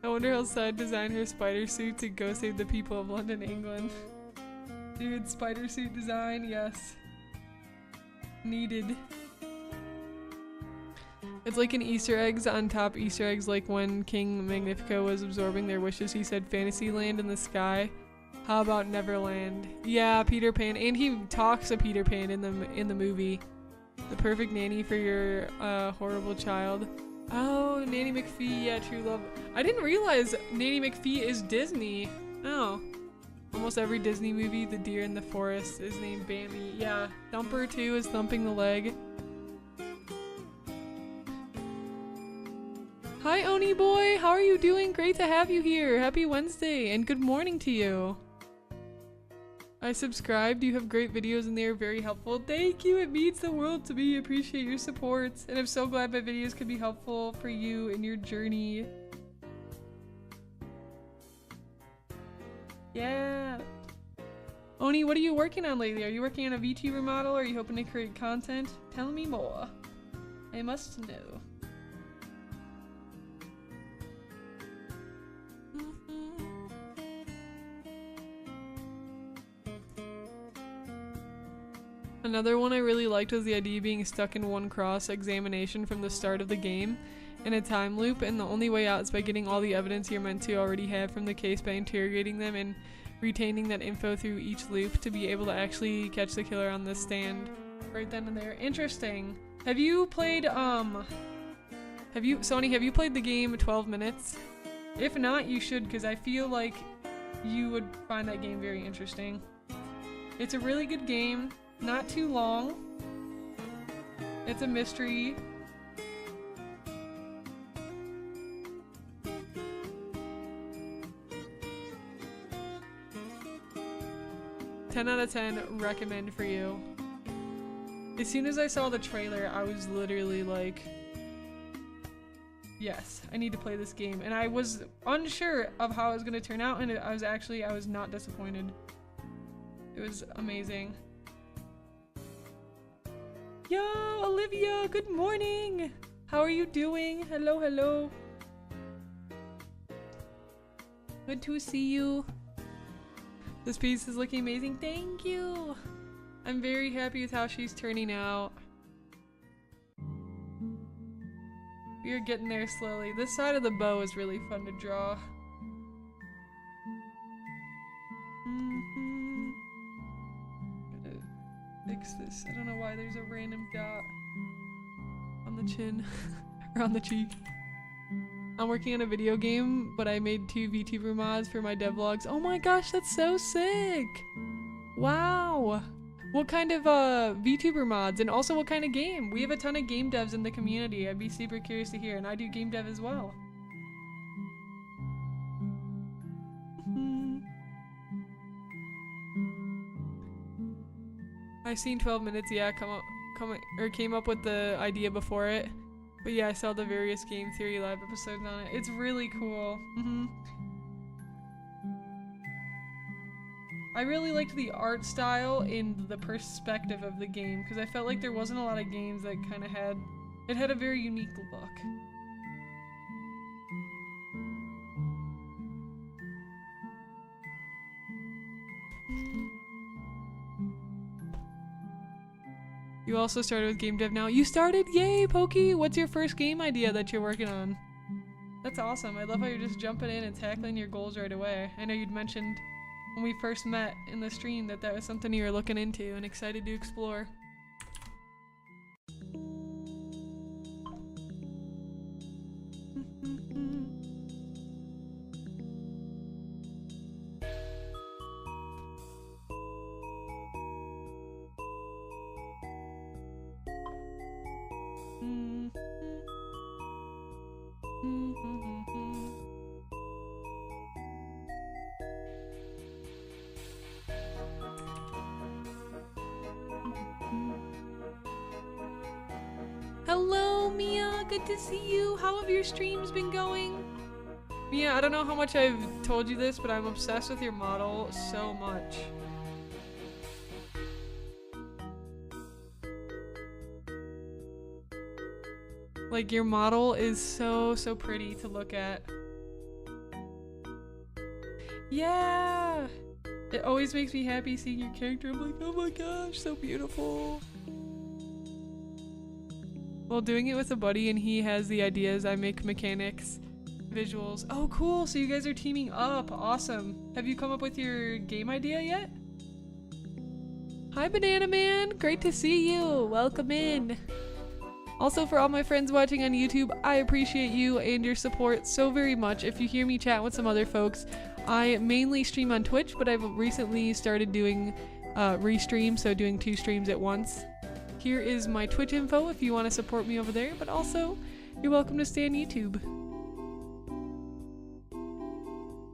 I wonder how Sai designed her spider suit to go save the people of London, England. Dude, spider suit design, yes. Needed. It's like an Easter eggs on top Easter eggs, like when King Magnifico was absorbing their wishes, he said Fantasyland in the sky. How about Neverland? Yeah, Peter Pan, and he talks to Peter Pan in the movie. The perfect nanny for your horrible child. Oh, Nanny McPhee, yeah, True Love. I didn't realize Nanny McPhee is Disney. Oh. Almost every Disney movie, the deer in the forest is named Bambi. Yeah, Thumper too is thumping the leg. Hi Oni boy, how are you doing? Great to have you here. Happy Wednesday and good morning to you. I subscribed. You have great videos and they are very helpful. Thank you. It means the world to me. I appreciate your support. And I'm so glad my videos can be helpful for you in your journey. Yeah. Oni, what are you working on lately? Are you working on a VTuber model? Or are you hoping to create content? Tell me more. I must know. Another one I really liked was the idea of being stuck in one cross-examination from the start of the game in a time loop, and the only way out is by getting all the evidence you're meant to already have from the case by interrogating them and retaining that info through each loop to be able to actually catch the killer on the stand right then and there. Interesting. Have you played, Sony, have you played the game 12 Minutes? If not, you should, because I feel like you would find that game very interesting. It's a really good game. Not too long. It's a mystery. Ten out of 10, recommend for you. As soon as I saw the trailer, I was literally like, yes, I need to play this game. And I was unsure of how it was going to turn out, and I was not disappointed. It was amazing. Yo, Olivia, good morning. How are you doing? Hello, hello. Good to see you. This piece is looking amazing. Thank you. I'm very happy with how she's turning out. We're getting there slowly. This side of the bow is really fun to draw. Fix this. I don't know why there's a random dot on the chin or on the cheek. I'm working on a video game, but I made 2 VTuber mods for my devlogs. Oh my gosh, that's so sick! Wow! What kind of VTuber mods, and also what kind of game? We have a ton of game devs in the community. I'd be super curious to hear, and I do game dev as well. I seen 12 Minutes, yeah, came up with the idea before it. But yeah, I saw the various game theory live episodes on it. It's really cool. I really liked the art style and the perspective of the game, because I felt like there wasn't a lot of games that kind of had a very unique look. You also started with game dev now. You started? Yay, Pokey! What's your first game idea that you're working on? That's awesome. I love how you're just jumping in and tackling your goals right away. I know you'd mentioned when we first met in the stream that was something you were looking into and excited to explore. Hello, Mia. Good to see you. How have your streams been going? Mia, I don't know how much I've told you this, but I'm obsessed with your model so much. Like, your model is so pretty to look at. Yeah! It always makes me happy seeing your character. I'm like, oh my gosh, so beautiful. Well, doing it with a buddy and he has the ideas, I make mechanics, visuals. Oh, cool, so you guys are teaming up. Awesome. Have you come up with your game idea yet? Hi, Banana Man. Great to see you. Welcome in. Also, for all my friends watching on YouTube, I appreciate you and your support so very much. If you hear me chat with some other folks, I mainly stream on Twitch, but I've recently started doing restream, so doing 2 streams at once. Here is my Twitch info if you want to support me over there, but also, you're welcome to stay on YouTube.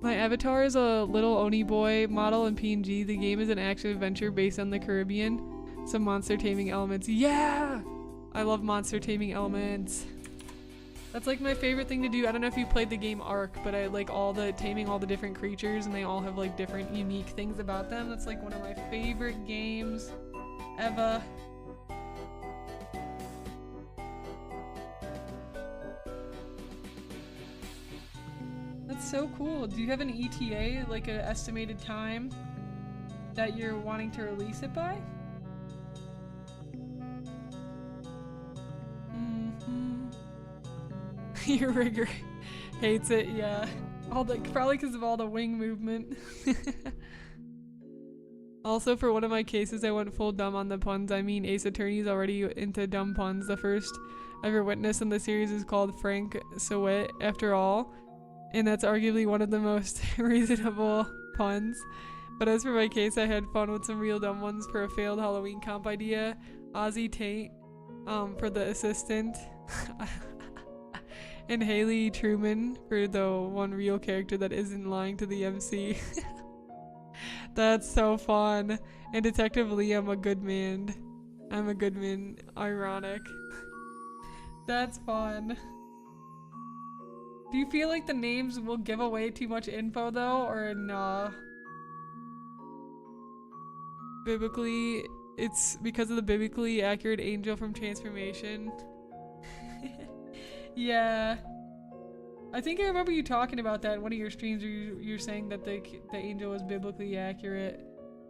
My avatar is a little Oni boy model in PNG. The game is an action adventure based on the Caribbean. Some monster taming elements. Yeah! I love monster taming elements. That's like my favorite thing to do. I don't know if you played the game Ark, but I like taming all the different creatures, and they all have like different unique things about them. That's like one of my favorite games ever. That's so cool. Do you have an ETA, like an estimated time that you're wanting to release it by? Your rigger hates it, yeah. Probably because of all the wing movement. Also, for one of my cases, I went full dumb on the puns. I mean, Ace Attorney's already into dumb puns. The first ever witness in the series is called Frank Sowet, after all, and that's arguably one of the most reasonable puns. But as for my case, I had fun with some real dumb ones for a failed Halloween comp idea. Ozzy Tate, for the assistant. And Haley Truman for the one real character that isn't lying to the MC. That's so fun. And Detective Liam, a good man. I'm a good man. Ironic. That's fun. Do you feel like the names will give away too much info though, or nah? Biblically, it's because of the biblically accurate angel from Transformation. Yeah, I think I remember you talking about that in one of your streams where you're saying that the angel was biblically accurate.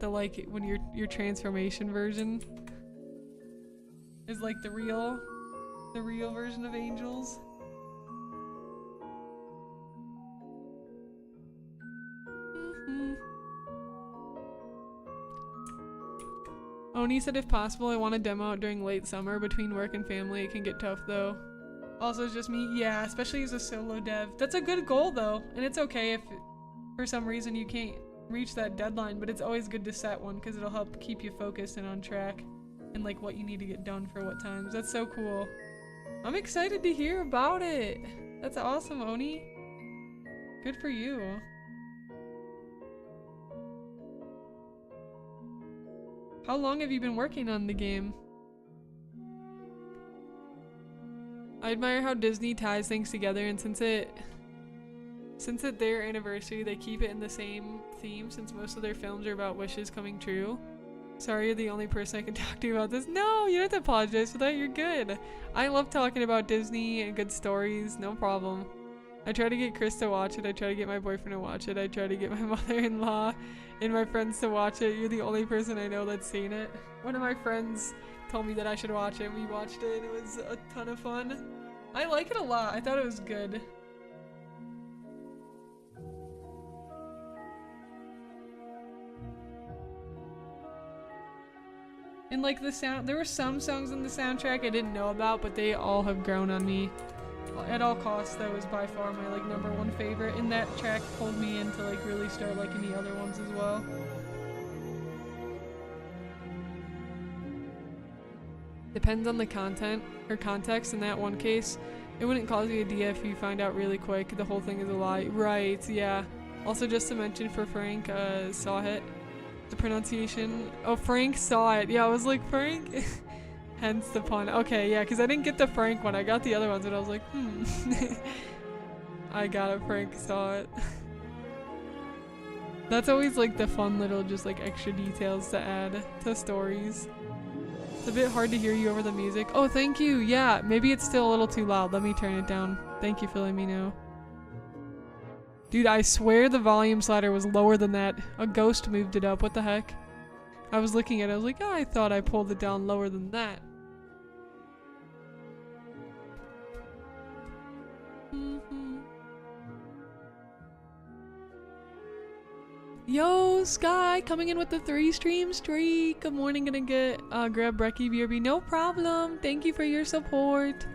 The like when your transformation version is like the real version of angels. Oni said if possible I want a demo out during late summer. Between work and family it can get tough though. Also, it's just me, yeah, especially as a solo dev. That's a good goal though, and it's okay if for some reason you can't reach that deadline, but it's always good to set one because it'll help keep you focused and on track and like what you need to get done for what times. That's so cool. I'm excited to hear about it. That's awesome, Oni. Good for you. How long have you been working on the game? I admire how Disney ties things together, and since it's their anniversary, they keep it in the same theme since most of their films are about wishes coming true. Sorry, you're the only person I can talk to about this. No, you don't have to apologize for that. You're good. I love talking about Disney and good stories. No problem. I try to get Chris to watch it. I try to get my boyfriend to watch it. I try to get my mother-in-law and my friends to watch it. You're the only person I know that's seen it. One of my friends told me that I should watch it. We watched it and it was a ton of fun. I like it a lot. I thought it was good. And like the sound, there were some songs in the soundtrack I didn't know about, but they all have grown on me. At all costs, that was by far my like #1 favorite, and that track pulled me in to like really start liking the other ones as well. Depends on the content or context. In that one case, it wouldn't cause you a DF if you find out really quick the whole thing is a lie. Right, yeah. Also, just to mention for Frank, saw it. The pronunciation. Oh, Frank saw it. Yeah, I was like, Frank? Hence the pun. Okay, yeah, because I didn't get the Frank one. I got the other ones, and I was like, I got it. Frank saw it. That's always like the fun little just like extra details to add to stories. It's a bit hard to hear you over the music. Oh, thank you. Yeah, maybe it's still a little too loud. Let me turn it down. Thank you for letting me know. Dude, I swear the volume slider was lower than that. A ghost moved it up. What the heck? I was looking at it. I was like, oh, I thought I pulled it down lower than that. Yo, Sky, coming in with the 3-stream streak. Good morning, gonna get grab Brecky BRB. No problem. Thank you for your support.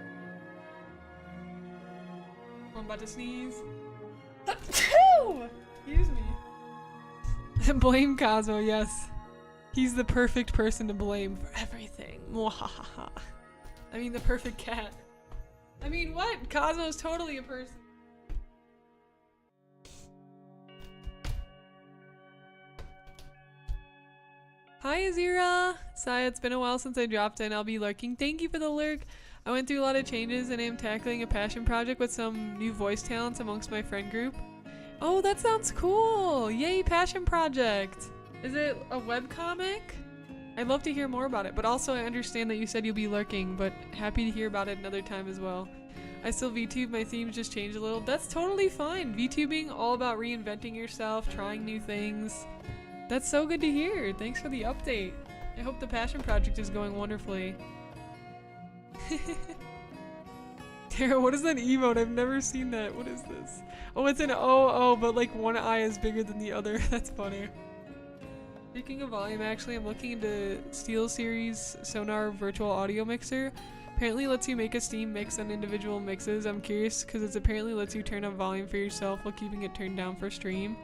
I'm about to sneeze. Excuse me. Blame 𝐒𝐻𝐭, yes. He's the perfect person to blame for everything. Mwahaha. I mean, the perfect cat. I mean, what? 𝐒𝐻𝐭 is totally a person. Hi Azira! Saya, it's been a while since I dropped in. I'll be lurking. Thank you for the lurk. I went through a lot of changes and I am tackling a passion project with some new voice talents amongst my friend group. Oh, that sounds cool! Yay, passion project! Is it a webcomic? I'd love to hear more about it, but also I understand that you said you'll be lurking, but happy to hear about it another time as well. I still VTube, my themes just changed a little. That's totally fine. VTubing, all about reinventing yourself, trying new things. That's so good to hear. Thanks for the update. I hope the passion project is going wonderfully. Tara, what is that emote? I've never seen that. What is this? Oh, it's an oh, but like one eye is bigger than the other. That's funny. Speaking of volume, actually, I'm looking into SteelSeries Sonar Virtual Audio Mixer. Apparently lets you make a Steam mix on individual mixes. I'm curious because it apparently lets you turn up volume for yourself while keeping it turned down for stream.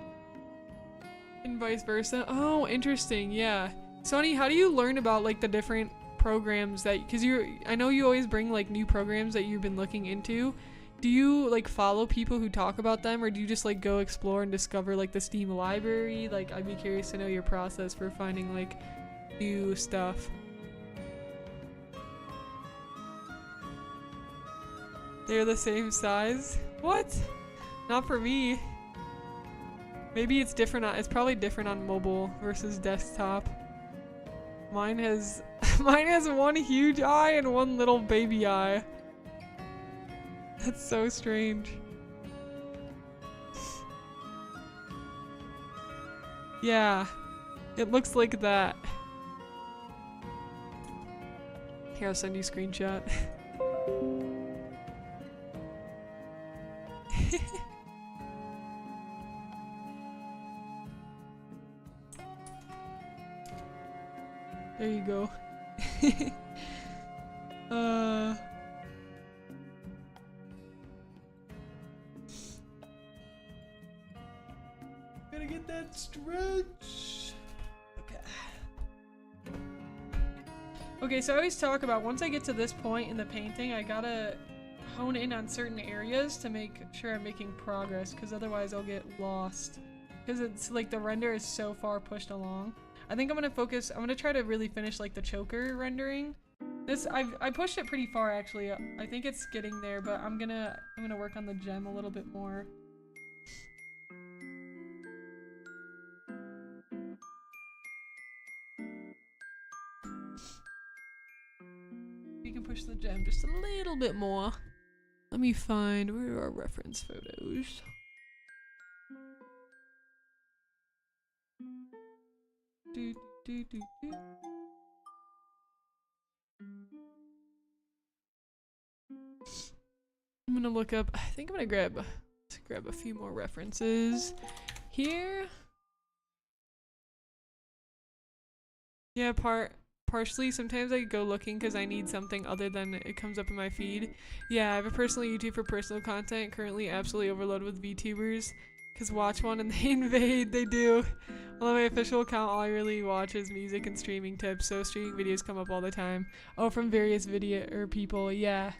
And vice versa. Oh, interesting. Yeah. Sonny, how do you learn about like the different programs that, because I know you always bring like new programs that you've been looking into. Do you like follow people who talk about them, or do you just like go explore and discover like the Steam library? Like, I'd be curious to know your process for finding like new stuff. They're the same size? What? Not for me. Maybe it's different. It's probably different on mobile versus desktop. Mine has one huge eye and one little baby eye. That's so strange. Yeah, it looks like that. Here, I'll send you a screenshot. There you go. Gotta get that stretch. Okay, so I always talk about once I get to this point in the painting, I gotta hone in on certain areas to make sure I'm making progress, because otherwise I'll get lost. Because it's like the render is so far pushed along. I think I'm gonna try to really finish like the choker rendering. I pushed it pretty far actually. I think it's getting there, but I'm gonna work on the gem a little bit more. We can push the gem just a little bit more. Let me find, where are our reference photos? I'm gonna look up, I think I'm gonna grab a few more references here. Yeah, partially. Sometimes I go looking because I need something other than it comes up in my feed. Yeah, I have a personal YouTube for personal content, currently absolutely overloaded with VTubers. Because watch one and they invade, they do. On my official account, all I really watch is music and streaming tips, so streaming videos come up all the time. Oh, from various people, yeah.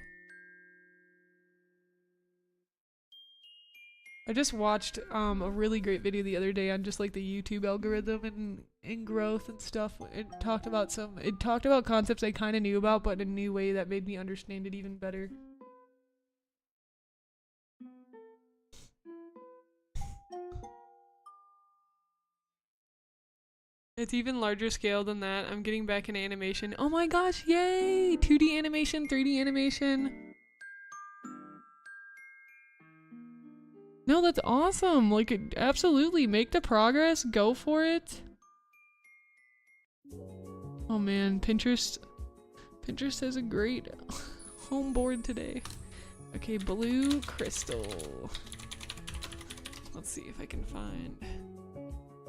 I just watched a really great video the other day on just like the YouTube algorithm and growth and stuff. It talked about concepts I kind of knew about, but in a new way that made me understand it even better. It's even larger scale than that. I'm getting back into animation. Oh my gosh, yay! 2D animation, 3D animation. No, that's awesome. Like, absolutely, make the progress, go for it. Oh man, Pinterest has a great home board today. Okay, blue crystal. Let's see if I can find.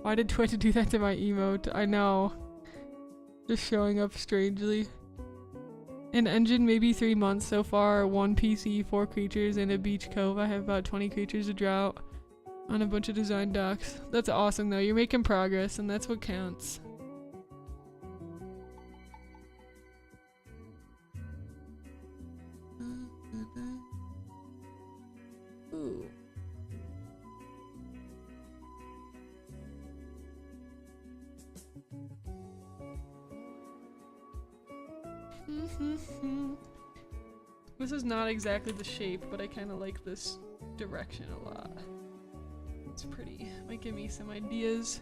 Why did Twitch do that to my emote? I know. Just showing up strangely. An engine, maybe 3 months so far. 1 PC, 4 creatures, and a beach cove. I have about 20 creatures to draw out on a bunch of design docs. That's awesome though. You're making progress, and that's what counts. Ooh. This is not exactly the shape, but I kind of like this direction a lot. It's pretty. Might give me some ideas.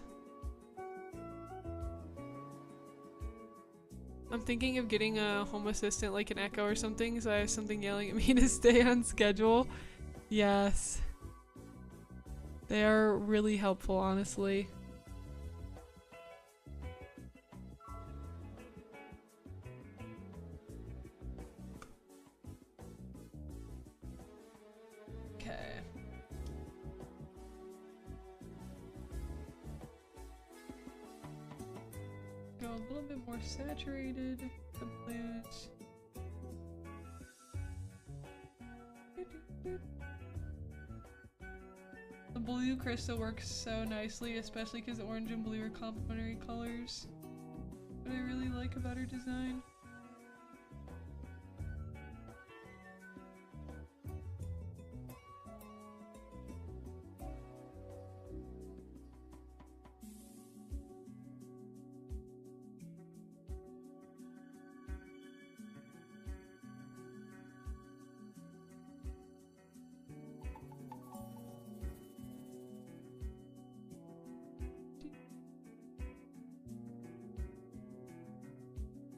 I'm thinking of getting a home assistant like an Echo or something, so I have something yelling at me to stay on schedule. Yes. They are really helpful, honestly. A little bit more saturated, the blues. The blue crystal works so nicely, especially because orange and blue are complementary colors. What I really like about her design.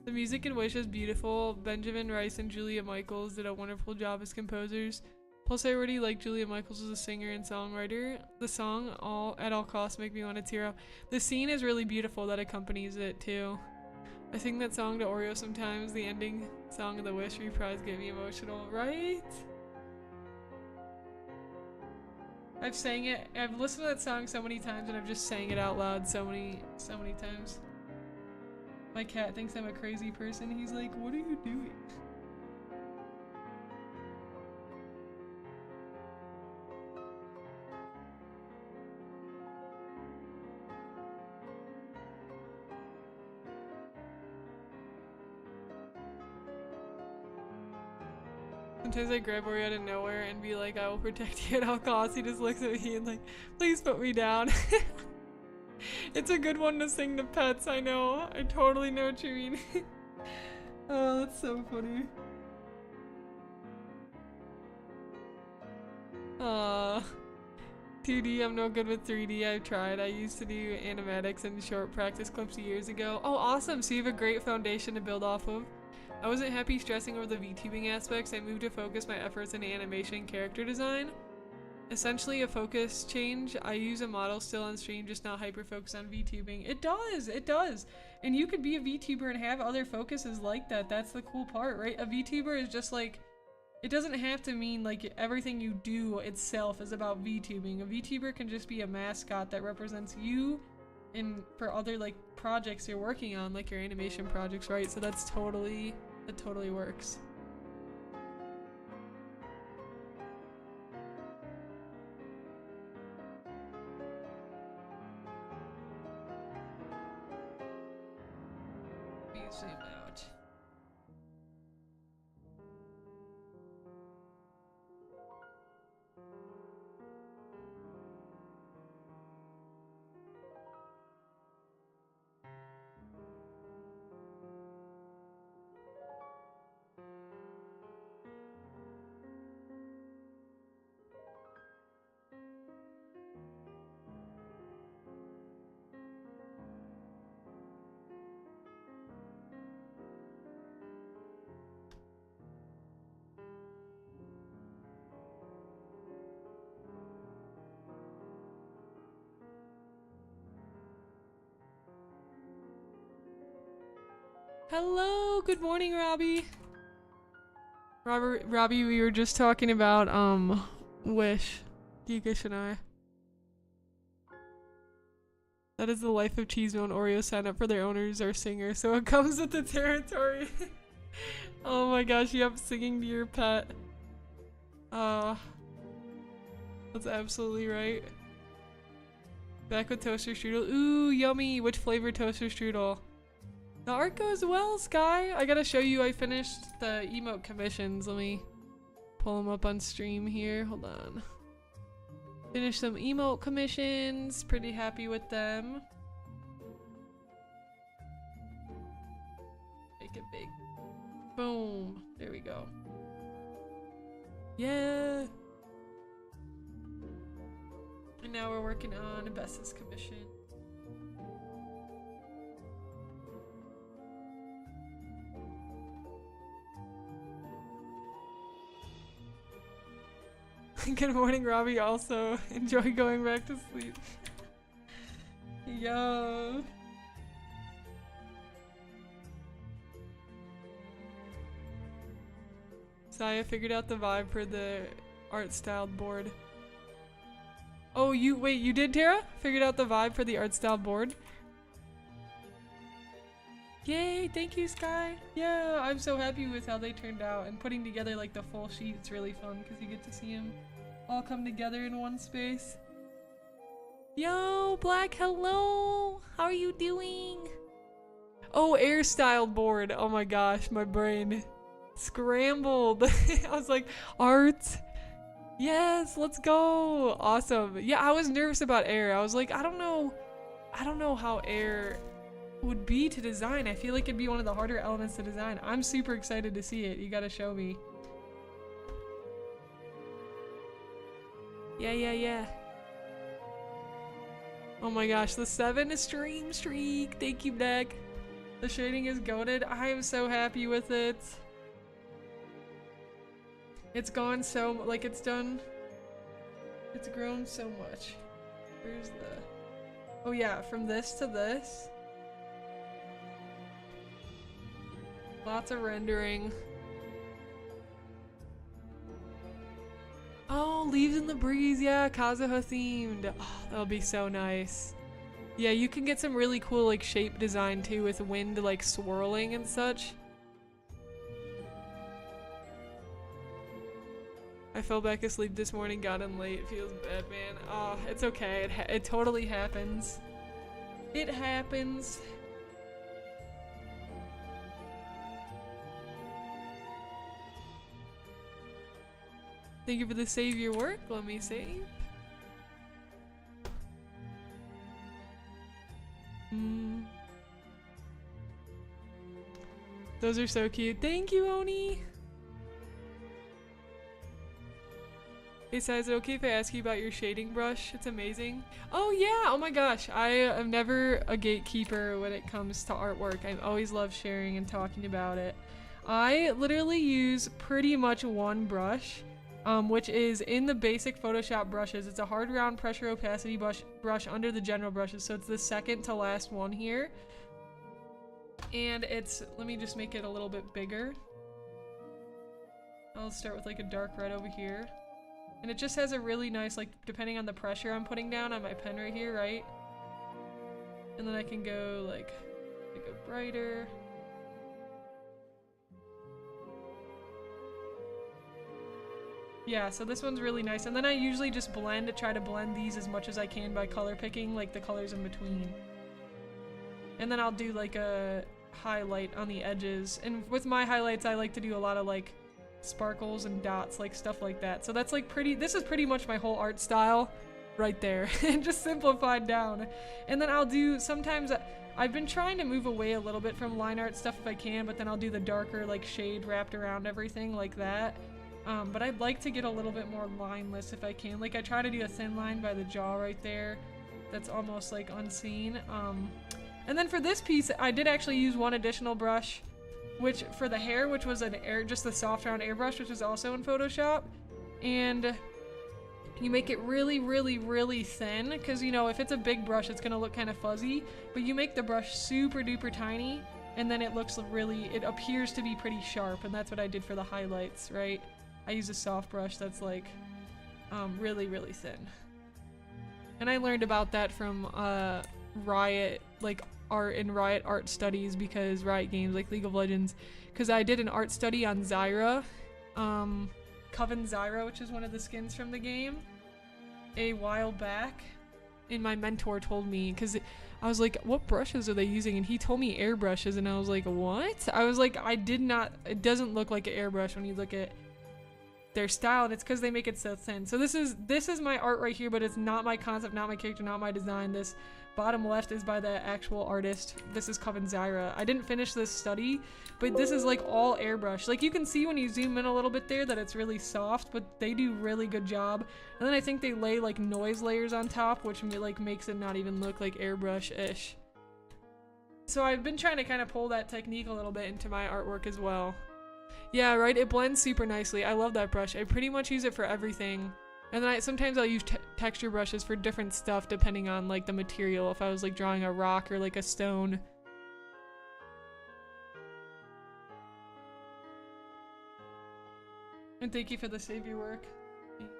The music in Wish is beautiful. Benjamin Rice and Julia Michaels did a wonderful job as composers. Plus, I already like Julia Michaels as a singer and songwriter. The song At All Costs make me want to tear up. The scene is really beautiful that accompanies it too. I sing that song to Oreo sometimes. The ending song of the Wish reprise get me emotional, right? I've sang it. I've listened to that song so many times, and I've just sang it out loud so many times. My cat thinks I'm a crazy person. He's like, what are you doing? Sometimes I grab Oreo out of nowhere and be like, I will protect you at all costs. He just looks at me and like, please put me down. It's a good one to sing to pets, I know. I totally know what you mean. Oh, that's so funny. 2D, I'm no good with 3D. I've tried. I used to do animatics and short practice clips years ago. Oh, awesome. So you have a great foundation to build off of. I wasn't happy stressing over the VTubing aspects. I moved to focus my efforts into animation and character design. Essentially a focus change. I use a model still on stream, just not hyper focus on VTubing. It does. And you could be a VTuber and have other focuses like that. That's the cool part, right? A VTuber is just like, it doesn't have to mean like everything you do itself is about VTubing. A VTuber can just be a mascot that represents you in for other like projects you're working on, like your animation projects, right? So that totally works. Zoom out. Hello, good morning, Robbie. Robbie, we were just talking about Wish, 𝐒𝐿𝐲 and I. That is the life of 𝐒𝐿𝐲 and Oreo sign up for their owners or singer, so it comes with the territory. Oh my gosh, yep, singing to your pet. That's absolutely right. Back with toaster strudel. Ooh, yummy. Which flavor toaster strudel? The art goes well, Sky. I gotta show you, I finished the emote commissions. Let me pull them up on stream here. Hold on. Finished some emote commissions. Pretty happy with them. Make it big. Boom. There we go. Yeah. And now we're working on Bess's commission. Good morning, Robbie. Also, enjoy going back to sleep. Yo. Saya figured out the vibe for the art styled board. Oh, wait, you did, Tara? Figured out the vibe for the art styled board? Yay, thank you, Sky. Yeah, I'm so happy with how they turned out, and putting together like the full sheet's really fun because you get to see them all come together in one space. Yo, Black, hello. How are you doing? Oh, air styled board. Oh my gosh, my brain scrambled. I was like, art. Yes, let's go. Awesome. Yeah, I was nervous about air. I was like, I don't know how air would be to design. I feel like it'd be one of the harder elements to design. I'm super excited to see it. You gotta show me. Yeah. Oh my gosh, the 7 stream streak. Thank you, Deck. The shading is goated. I am so happy with it. It's gone so, like, it's grown so much. Where's the, oh yeah, from this to this. Lots of rendering. Oh, Leaves in the Breeze, yeah, Kazuha themed. Oh, that'll be so nice. Yeah, you can get some really cool like shape design too with wind like swirling and such. I fell back asleep this morning, got in late, feels bad, man. Oh, it's okay, it totally happens. It happens. Thank you for the save your work. Let me save. Those are so cute. Thank you, Oni. Hey, Sai, is it okay if I ask you about your shading brush? It's amazing. Oh yeah, oh my gosh. I am never a gatekeeper when it comes to artwork. I always love sharing and talking about it. I literally use pretty much one brush. Which is in the basic Photoshop brushes. It's a hard round pressure opacity brush under the general brushes, so it's the second to last one here. And it's, let me just make it a little bit bigger. I'll start with like a dark red over here. And it just has a really nice, like, depending on the pressure I'm putting down on my pen right here, right? And then I can go like a brighter. Yeah, so this one's really nice. And then I usually just try to blend these as much as I can by color picking, like the colors in between. And then I'll do like a highlight on the edges. And with my highlights, I like to do a lot of like sparkles and dots, like stuff like that. So that's like this is pretty much my whole art style right there. And just simplified down. And then I'll do, sometimes I've been trying to move away a little bit from line art stuff if I can, but then I'll do the darker like shade wrapped around everything like that. But I'd like to get a little bit more lineless if I can. Like I try to do a thin line by the jaw right there. That's almost like unseen. And then for this piece, I did actually use one additional brush, which for the hair, which was just the soft round airbrush, which was also in Photoshop. And you make it really, really, really thin, because you know, if it's a big brush, it's gonna look kind of fuzzy, but you make the brush super duper tiny, and then it appears to be pretty sharp, and that's what I did for the highlights, right? I use a soft brush that's like really, really thin. And I learned about that from Riot, like Riot art studies, because Riot Games, like League of Legends, because I did an art study on Zyra, 𝐿𝐼𝐻, which is one of the skins from the game, a while back. And my mentor told me, because I was like, what brushes are they using? And he told me airbrushes, and I was like, what? I was like, it doesn't look like an airbrush when you look at their style, and it's because they make it so thin. So this is my art right here, but it's not my concept, not my character, not my design. bottom left is by the actual artist. This is 𝐒𝐿𝐮𝐩𝐫𝐭. I didn't finish this study, but this is like all airbrush. Like you can see when you zoom in a little bit there that it's really soft, but they do really good job. And then I think they lay like noise layers on top, which like makes it not even look like airbrush-ish. So I've been trying to kind of pull that technique a little bit into my artwork as well. Yeah, right? It blends super nicely. I love that brush. I pretty much use it for everything. And then sometimes I'll use texture brushes for different stuff depending on like the material. If I was like drawing a rock or like a stone. And thank you for the save your work.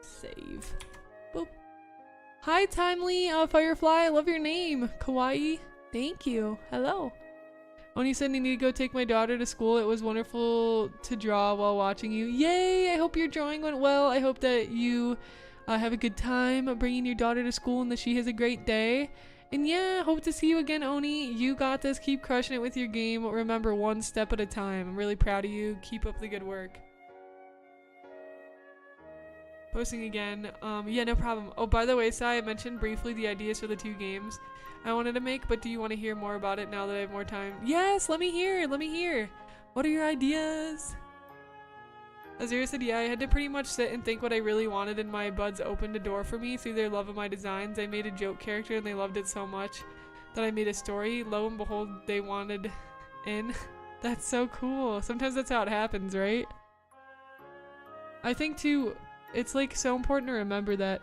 Save. Boop. Hi Timely Firefly, I love your name. Kawaii. Thank you. Hello. Oni said I need to go take my daughter to school. It was wonderful to draw while watching you. Yay! I hope your drawing went well. I hope that you have a good time bringing your daughter to school and that she has a great day. And yeah, hope to see you again, Oni. You got this. Keep crushing it with your game. Remember, one step at a time. I'm really proud of you. Keep up the good work. Posting again. Yeah, no problem. Oh, by the way, Sai, I mentioned briefly the ideas for the 2 games I wanted to make, but do you want to hear more about it now that I have more time? Yes, let me hear. Let me hear. What are your ideas? Azura said, yeah, I had to pretty much sit and think what I really wanted, and my buds opened a door for me through their love of my designs. I made a joke character and they loved it so much that I made a story. Lo and behold, they wanted in. That's so cool. Sometimes that's how it happens, right? I think too, it's like so important to remember that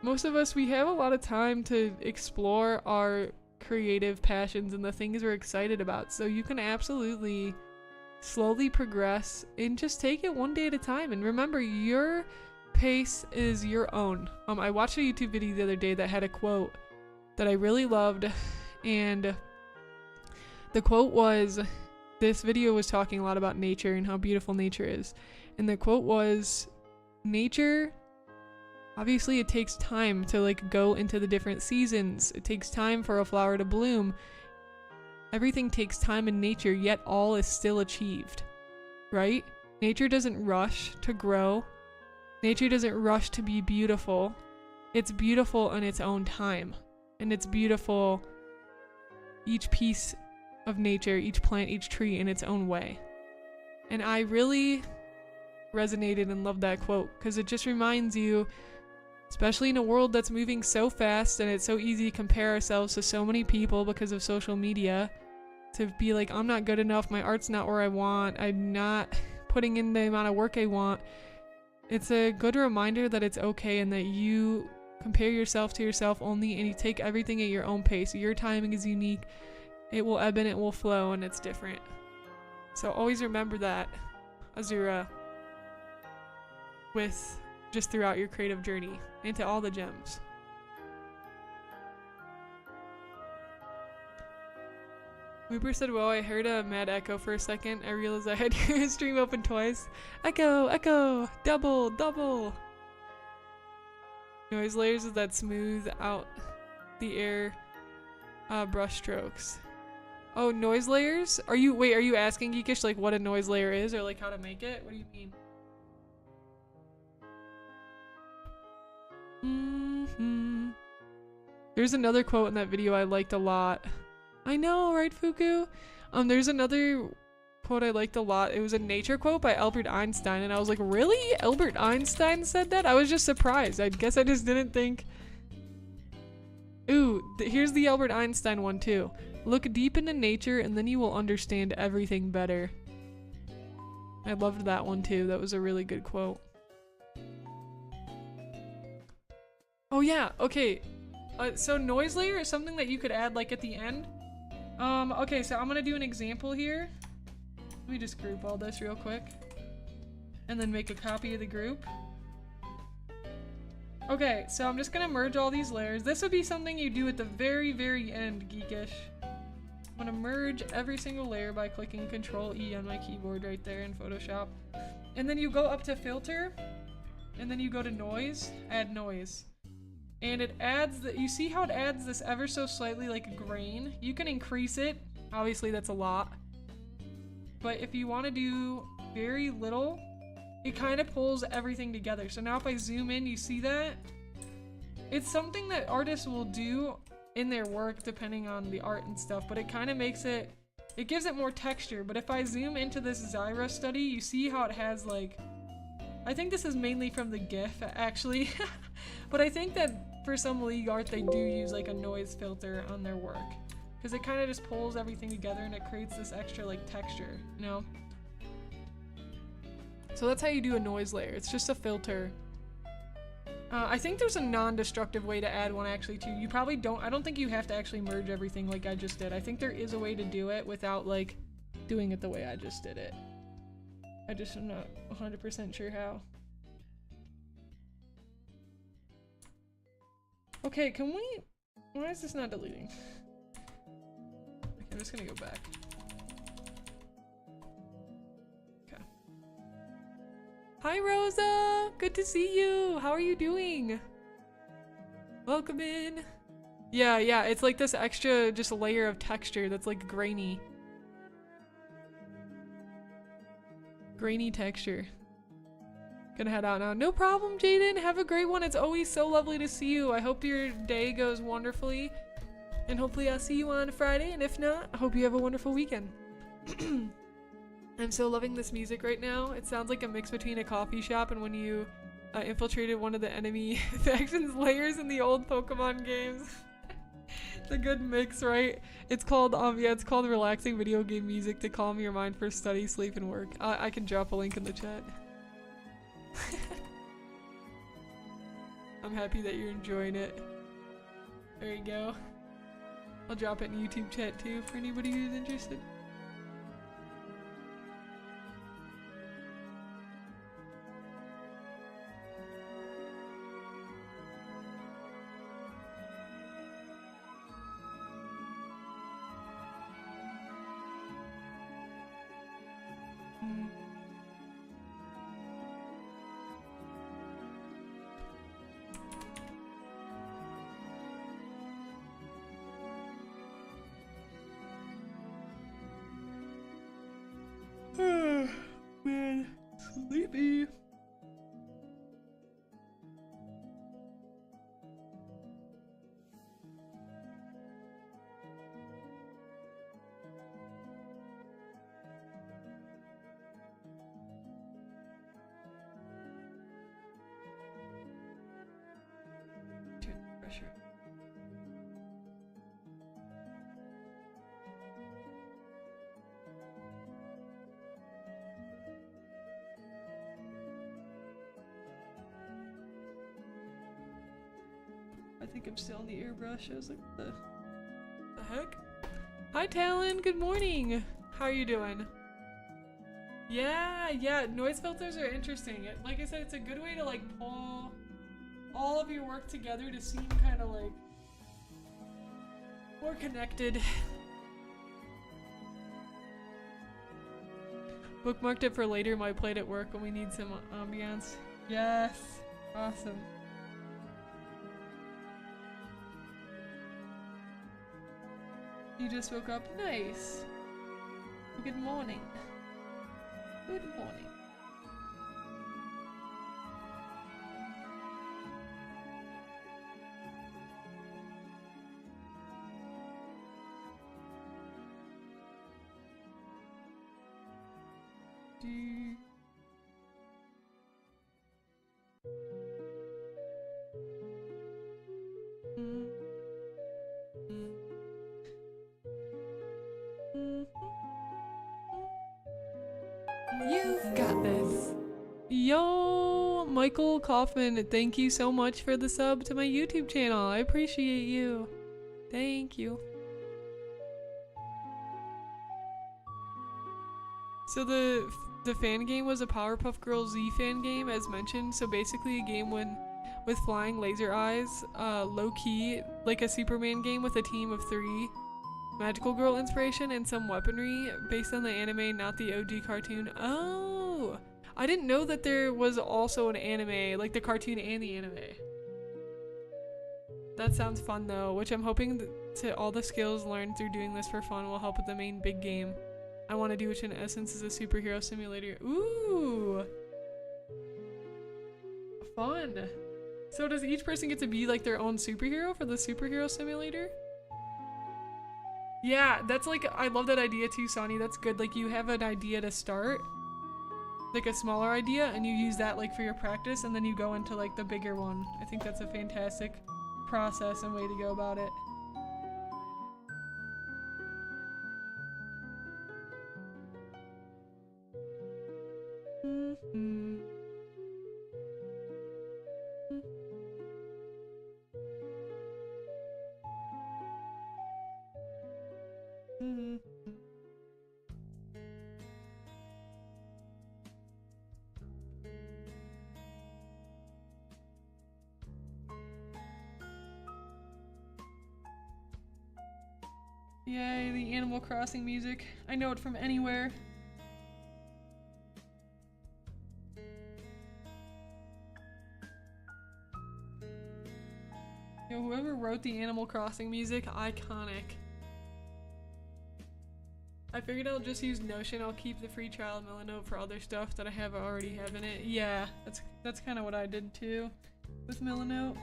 most of us, we have a lot of time to explore our creative passions and the things we're excited about. So you can absolutely slowly progress and just take it one day at a time. And remember, your pace is your own. I watched a YouTube video the other day that had a quote that I really loved. And the quote was, this video was talking a lot about nature and how beautiful nature is. And the quote was, nature, obviously it takes time to like go into the different seasons. It takes time for a flower to bloom. Everything takes time in nature, yet all is still achieved, right? Nature doesn't rush to grow. Nature doesn't rush to be beautiful. It's beautiful in its own time. And it's beautiful, each piece of nature, each plant, each tree in its own way. And I really resonated and loved that quote because it just reminds you, especially in a world that's moving so fast and it's so easy to compare ourselves to so many people because of social media, to be like, I'm not good enough, my art's not where I want, I'm not putting in the amount of work I want. It's a good reminder that it's okay and that you compare yourself to yourself only and you take everything at your own pace. Your timing is unique. It will ebb and it will flow and it's different. So always remember that, Azura, with just throughout your creative journey into all the gems. Weeper said, well, I heard a mad echo for a second. I realized I had your stream open twice. Echo, echo, double, double. Noise layers is that smooth out the air brush strokes. Oh, noise layers? Are you asking, Geekish, like what a noise layer is or like how to make it? What do you mean? There's another quote in that video I liked a lot. I know, right, Fuku? There's another quote I liked a lot. It was a nature quote by Albert Einstein, and I was like, really? Albert Einstein said that? I was just surprised. I guess I just didn't think. Ooh, here's the Albert Einstein one too. Look deep into nature and then you will understand everything better. I loved that one too. That was a really good quote. Oh yeah, okay. So noise layer is something that you could add like at the end. Okay, so I'm gonna do an example here. Let me just group all this real quick. And then make a copy of the group. Okay, so I'm just gonna merge all these layers. This would be something you do at the very, very end, Geekish. I'm gonna merge every single layer by clicking Control-E on my keyboard right there in Photoshop. And then you go up to Filter, and then you go to Noise, Add Noise. And it adds, you see how it adds this ever so slightly like a grain? You can increase it, obviously that's a lot. But if you want to do very little, it kind of pulls everything together. So now if I zoom in, you see that? it's something that artists will do in their work depending on the art and stuff, but it kind of makes it, it gives it more texture. But if I zoom into this 𝐒𝐻 study, you see how it has like, I think this is mainly from the GIF actually, but I think that for some League art they do use like a noise filter on their work, because it kind of just pulls everything together and it creates this extra like texture, you know? So that's how you do a noise layer. It's just a filter. I think there's a non-destructive way to add one actually too. You probably don't, I don't think you have to actually merge everything like I just did. I think there is a way to do it without like doing it the way I just did it. I just am not 100% sure how. Okay, can we, why is this not deleting? Okay, I'm just gonna go back. Hi Rosa! Good to see you! How are you doing? Welcome in! Yeah, it's like this extra just layer of texture that's like grainy. Grainy texture. Gonna head out now. No problem, Jaden! Have a great one! It's always so lovely to see you! I hope your day goes wonderfully. And hopefully I'll see you on Friday, and if not, I hope you have a wonderful weekend. I'm so loving this music right now. It sounds like a mix between a coffee shop and when you infiltrated one of the enemy factions layers in the old Pokemon games. It's a good mix, right? It's called yeah, it's called relaxing video game music to calm your mind for study, sleep, and work. I can drop a link in the chat. I'm happy that you're enjoying it. There you go. I'll drop it in YouTube chat too for anybody who's interested. Man, sleepy. Pressure. I think I'm still on the airbrush. I was like, what the heck? Hi Talon, good morning. How are you doing? Yeah, noise filters are interesting. Like I said, it's a good way to like pull all of your work together to seem kind of like more connected. Bookmarked it for later, might play it at work when we need some ambiance. Yes, awesome. You just woke up? Nice. Good morning. Good morning. You've got this. Yo, Michael Kaufman, thank you so much for the sub to my YouTube channel. I appreciate you. Thank you. So the fan game was a Powerpuff Girls Z fan game, as mentioned. So basically a game with flying laser eyes, low-key, like a Superman game with a team of 3. Magical Girl inspiration and some weaponry based on the anime, not the OG cartoon. Oh, I didn't know that there was also an anime, like the cartoon and the anime. That sounds fun though, which I'm hoping to all the skills learned through doing this for fun will help with the main big game I want to do, which in essence is a superhero simulator. Ooh, fun. So does each person get to be like their own superhero for the superhero simulator? Yeah, that's like, I love that idea too, Sonny. That's good. Like, you have an idea to start, like a smaller idea, and you use that like for your practice, and then you go into like the bigger one. I think that's a fantastic process and way to go about it. Yay, the Animal Crossing music. I know it from anywhere. Yo, whoever wrote the Animal Crossing music, iconic. I figured I'll just use Notion. I'll keep the free trial of Milanote for other stuff that I already have in it. Yeah, that's kind of what I did too with Milanote.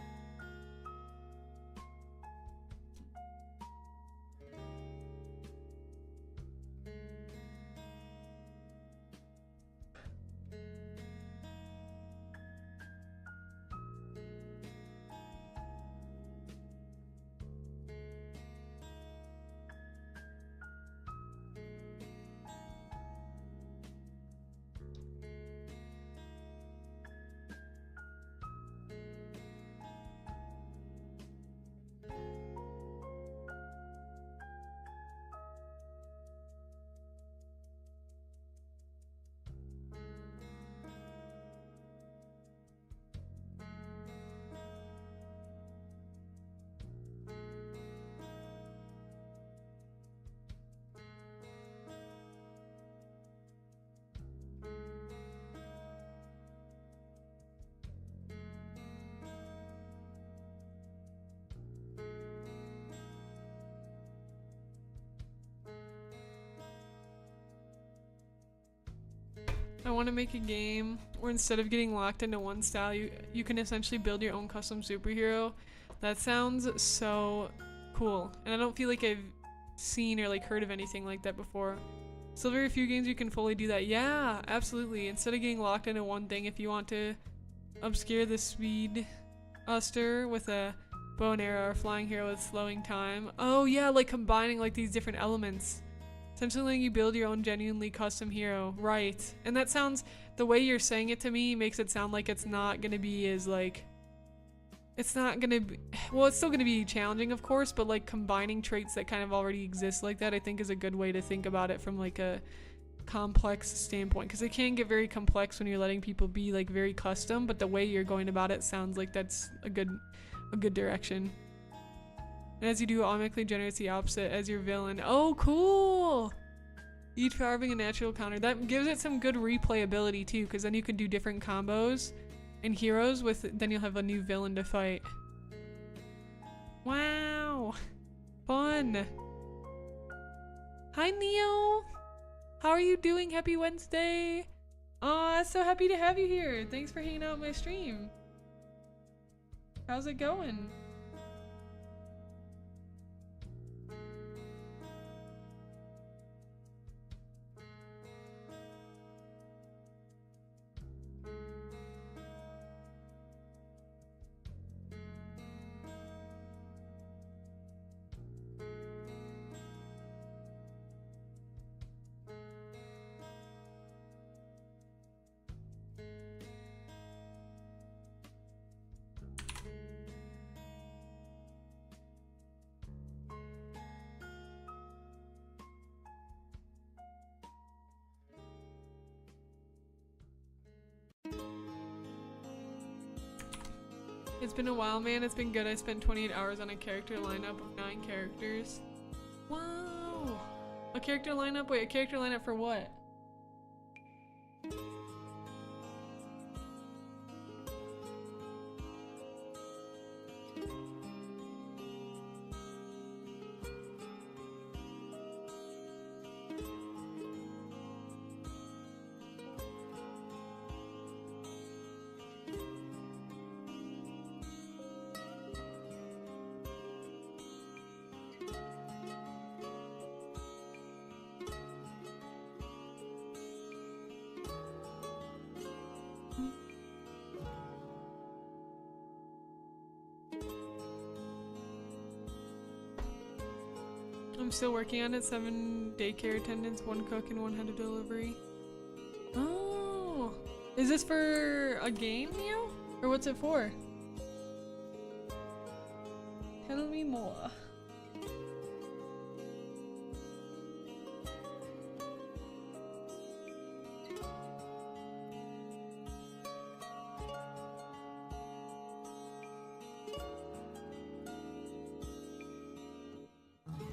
I want to make a game where instead of getting locked into one style, you can essentially build your own custom superhero. That sounds so cool, and I don't feel like I've seen or like heard of anything like that before. Still very few games you can fully do that. Yeah, absolutely. Instead of getting locked into one thing, if you want to obscure the speed uster with a bow and arrow or flying hero with slowing time. Oh yeah, like combining like these different elements. Essentially letting you build your own genuinely custom hero. Right. And that sounds, the way you're saying it to me makes it sound like it's not gonna be as like, it's not gonna be, well, it's still gonna be challenging of course, but like combining traits that kind of already exist like that I think is a good way to think about it from like a complex standpoint, because it can get very complex when you're letting people be like very custom, but the way you're going about it sounds like that's a good direction. And as you do, it automatically generates the opposite as your villain. Oh, cool! Each power having a natural counter. That gives it some good replayability too, because then you can do different combos and heroes with, then you'll have a new villain to fight. Wow! Fun! Hi, Neo! How are you doing? Happy Wednesday! Aw, so happy to have you here. Thanks for hanging out on my stream. How's it going? It's been a while, man. It's been good. I spent 28 hours on a character lineup of 9 characters. Wow! A character lineup? Wait, a character lineup for what? I'm still working on it. 7 daycare attendants, 1 cook, and 1 head of delivery. Oh, is this for a game, Neo? Or what's it for? Tell me more.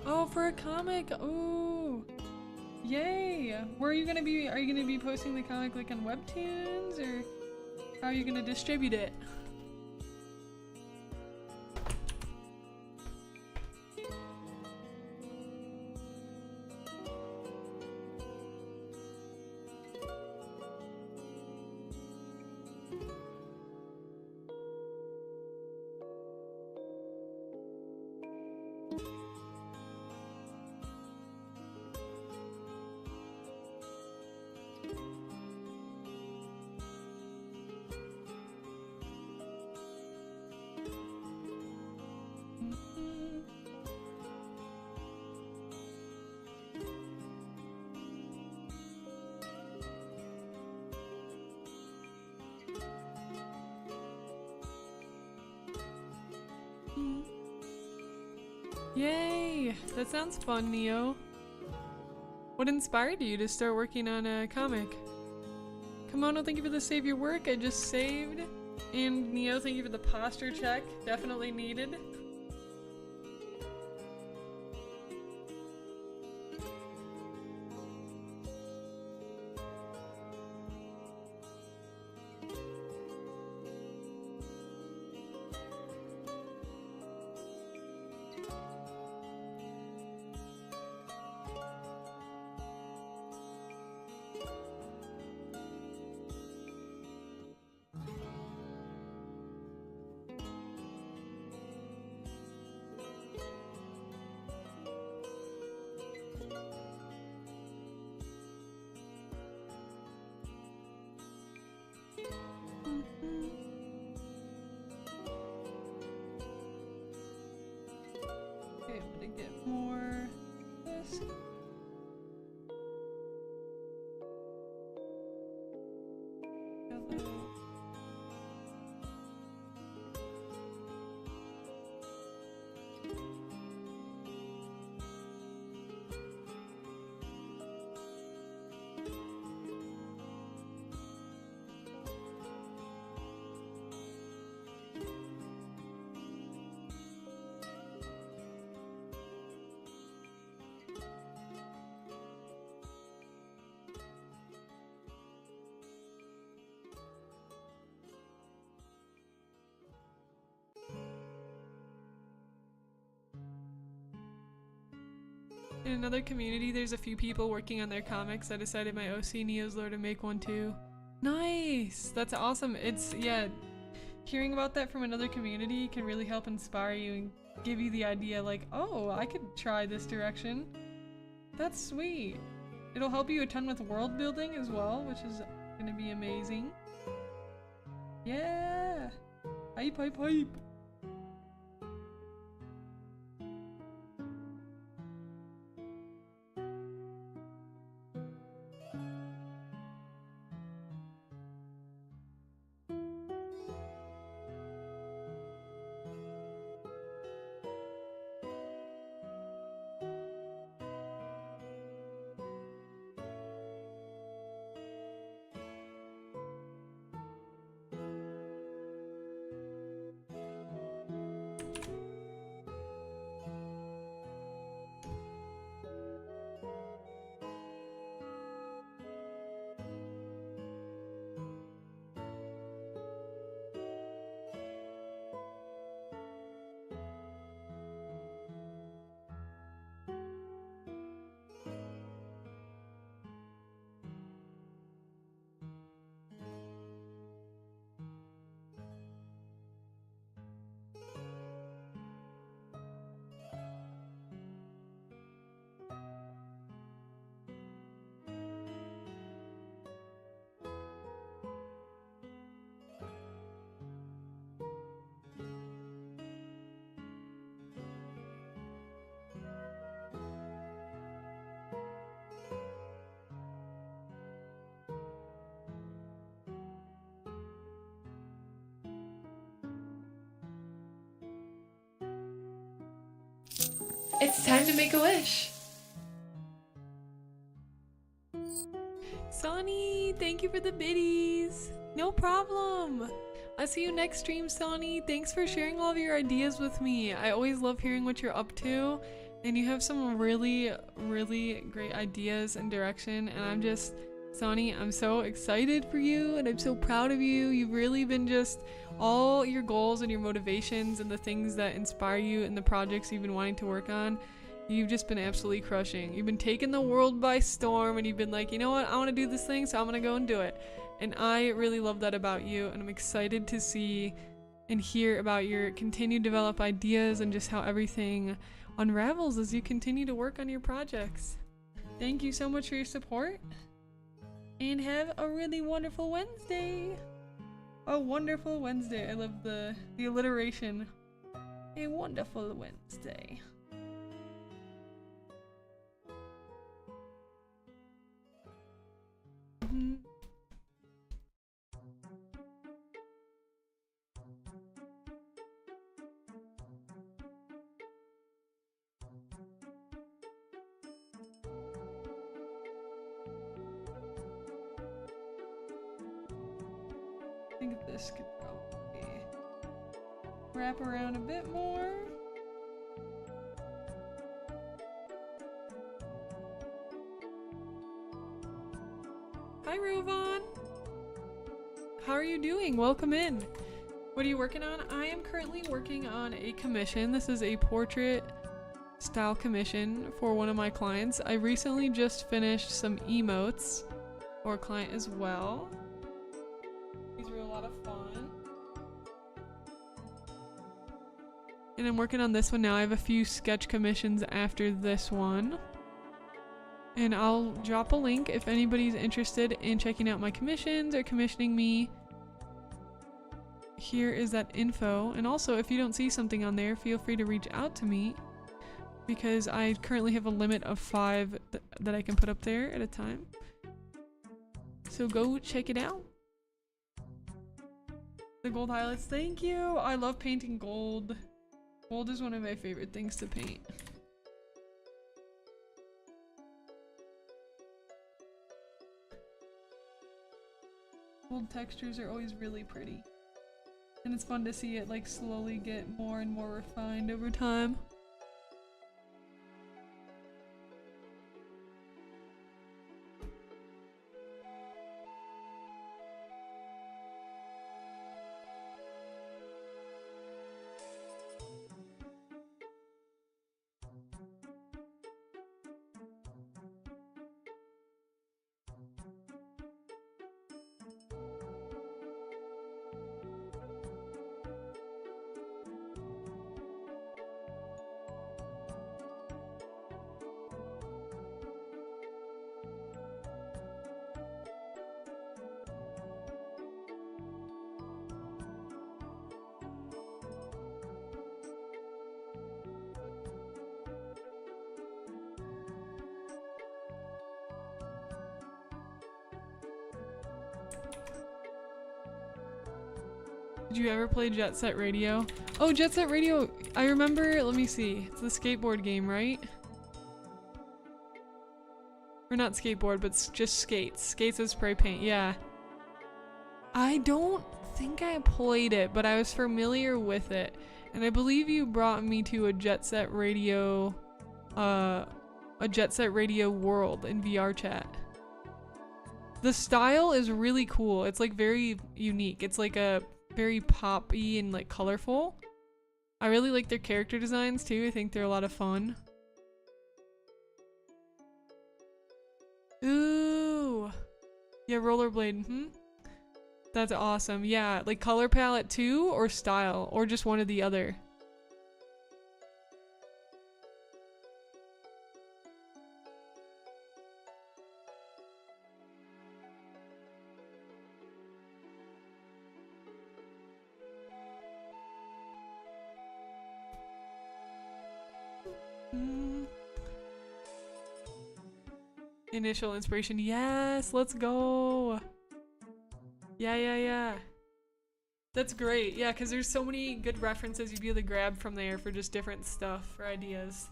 Oh, for a comic. Ooh. Yay. Where are you gonna be posting the comic like on Webtoons, or how are you gonna distribute it? Yay! That sounds fun, Neo. What inspired you to start working on a comic? Kimono, thank you for the save your work. I just saved. And Neo, thank you for the posture check. Definitely needed. Okay, I'm gonna get more this. Yellow. In another community, there's a few people working on their comics. I decided my OC Neo's Lore to make one too. Nice! That's awesome. It's, yeah, hearing about that from another community can really help inspire you and give you the idea like, oh, I could try this direction. That's sweet. It'll help you a ton with world building as well, which is gonna be amazing. Yeah! Hype, hype, hype! It's time to make a wish. Sonny, thank you for the biddies. No problem. I'll see you next stream, Sonny. Thanks for sharing all of your ideas with me. I always love hearing what you're up to, and you have some really, really great ideas and direction, and I'm just, Sonny, I'm so excited for you, and I'm so proud of you. You've really been just, all your goals and your motivations and the things that inspire you and the projects you've been wanting to work on, you've just been absolutely crushing. You've been taking the world by storm, and you've been like, you know what, I want to do this thing, so I'm gonna go and do it. And I really love that about you, and I'm excited to see and hear about your continued develop ideas and just how everything unravels as you continue to work on your projects. Thank you so much for your support, and have a really wonderful Wednesday. A wonderful Wednesday. I love the alliteration. A wonderful Wednesday. I think this could probably wrap around a bit more. Hi Rovan! How are you doing? Welcome in! What are you working on? I am currently working on a commission. This is a portrait style commission for one of my clients. I recently just finished some emotes for a client as well. These were a lot of fun. And I'm working on this one now. I have a few sketch commissions after this one. And I'll drop a link if anybody's interested in checking out my commissions or commissioning me. Here is that info. And also, if you don't see something on there, feel free to reach out to me, because I currently have a limit of 5 that I can put up there at a time. So go check it out. The gold highlights, thank you! I love painting gold. Gold is one of my favorite things to paint. Gold textures are always really pretty. And it's fun to see it like slowly get more and more refined over time. Did you ever play Jet Set Radio? Oh, Jet Set Radio! I remember, let me see. It's the skateboard game, right? Or not skateboard, but just skates. Skates with spray paint, yeah. I don't think I played it, but I was familiar with it. And I believe you brought me to a Jet Set Radio world in VR chat. The style is really cool. It's like very unique. It's like a very poppy and like colorful. I really like their character designs too. I think they're a lot of fun. Ooh. Yeah, rollerblade. That's awesome. Yeah, like color palette too, or style, or just one or the other. Initial inspiration. Yes, let's go. Yeah. That's great. Yeah, because there's so many good references you'd be able to grab from there for just different stuff, for ideas.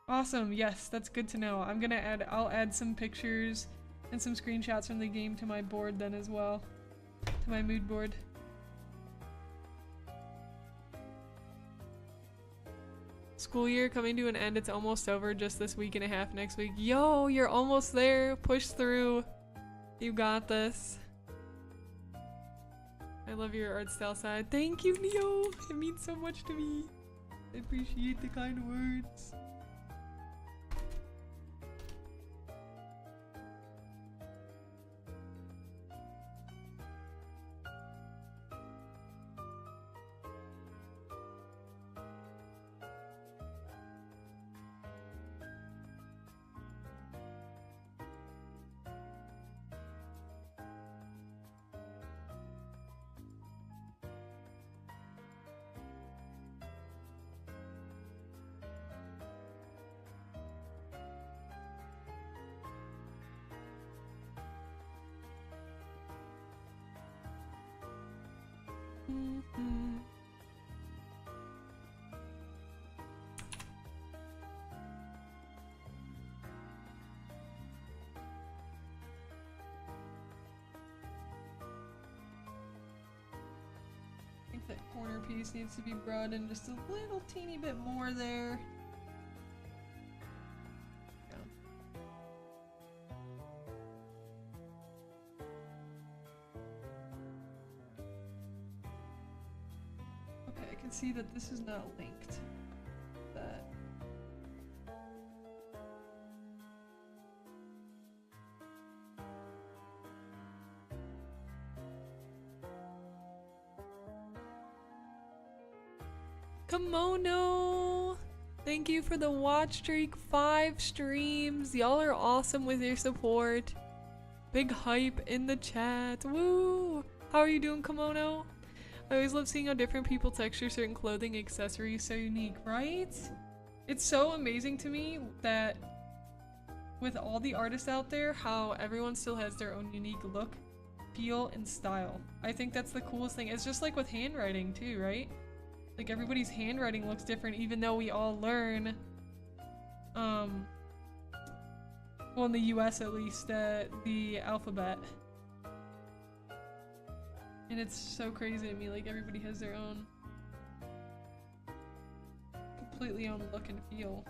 Awesome, yes, that's good to know. I'll add some pictures and some screenshots from the game to my board then as well. To my mood board. School year coming to an end, it's almost over, just this week and a half next week. Yo, you're almost there, push through. You got this. I love your art style side. Thank you, Neo, it means so much to me. I appreciate the kind words. I think that corner piece needs to be brought in just a little teeny bit more there. Okay, I can see that this is not linked. That. Kimono! Thank you for the watch streak, 5 streams. Y'all are awesome with your support. Big hype in the chat. Woo! How are you doing, Kimono? I always love seeing how different people texture certain clothing accessories, so unique, right? It's so amazing to me that with all the artists out there, how everyone still has their own unique look, feel, and style. I think that's the coolest thing. It's just like with handwriting too, right? Like everybody's handwriting looks different even though we all learn, well in the US at least, the alphabet. And it's so crazy to me, like everybody has their own, completely own look and feel.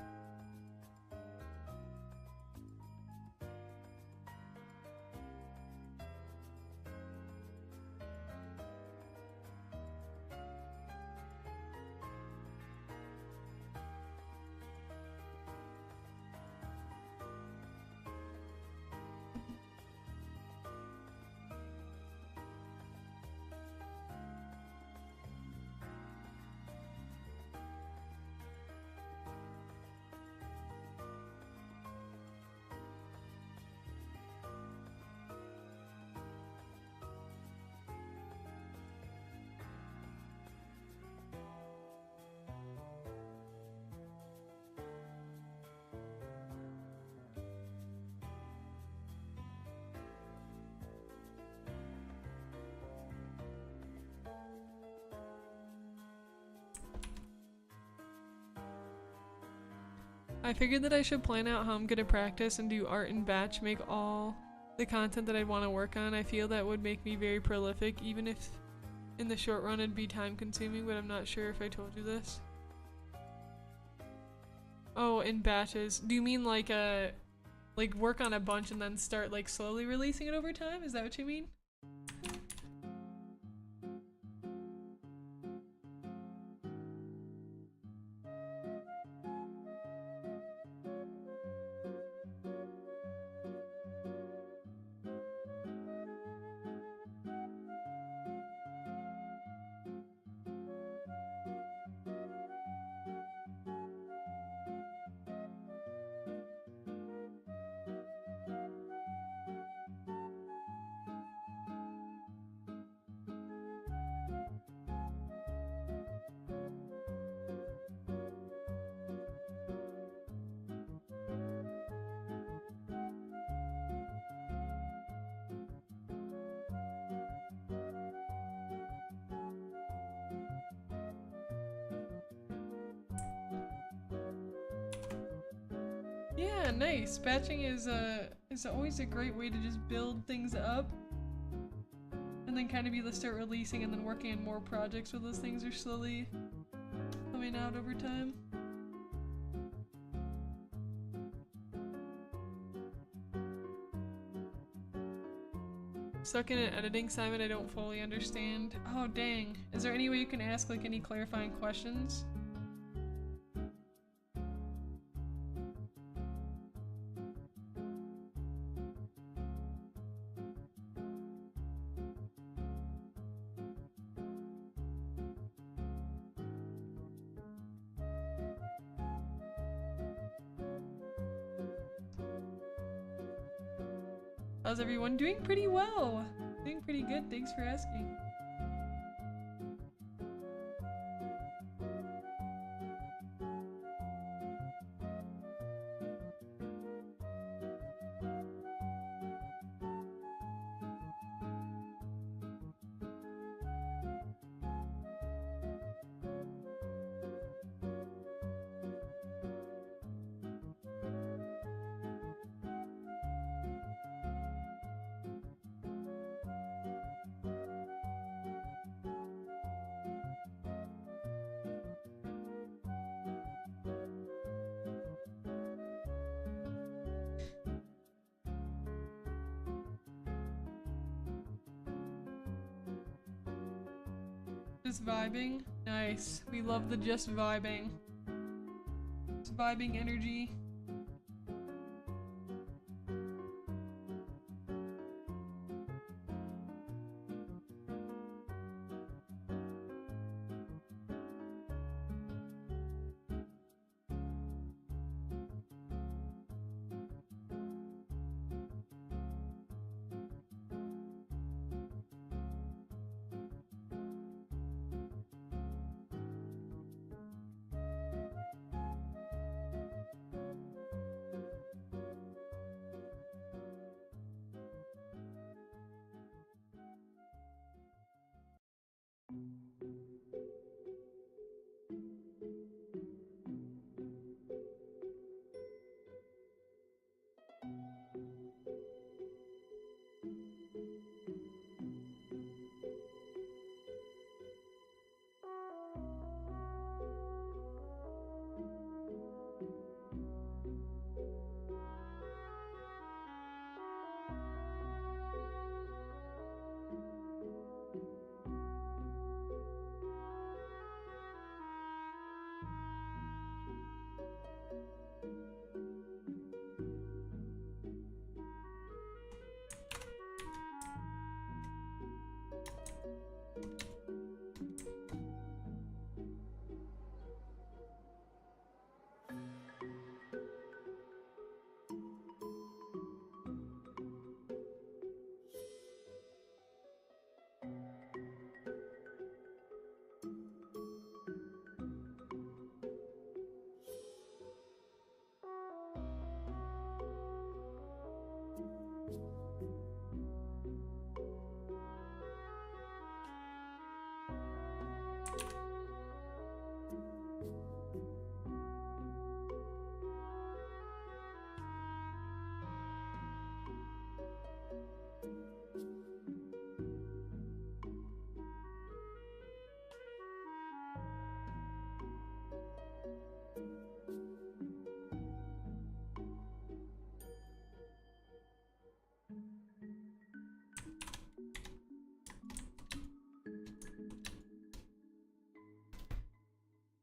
I figured that I should plan out how I'm gonna practice and do art in batch, make all the content that I want to work on. I feel that would make me very prolific, even if in the short run it'd be time consuming, but I'm not sure if I told you this. Oh, in batches. Do you mean like work on a bunch and then start like slowly releasing it over time? Is that what you mean? Yeah, nice. Batching is always a great way to just build things up. And then kind of be able to start releasing and then working on more projects where those things are slowly coming out over time. Stuck in an editing assignment I don't fully understand. Oh dang. Is there any way you can ask like any clarifying questions? How's everyone? Doing pretty well. Doing pretty good. Thanks for asking. Just vibing? Nice. We love the just vibing. Just vibing energy.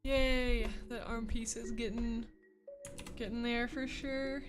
Yay! The arm piece is getting there for sure.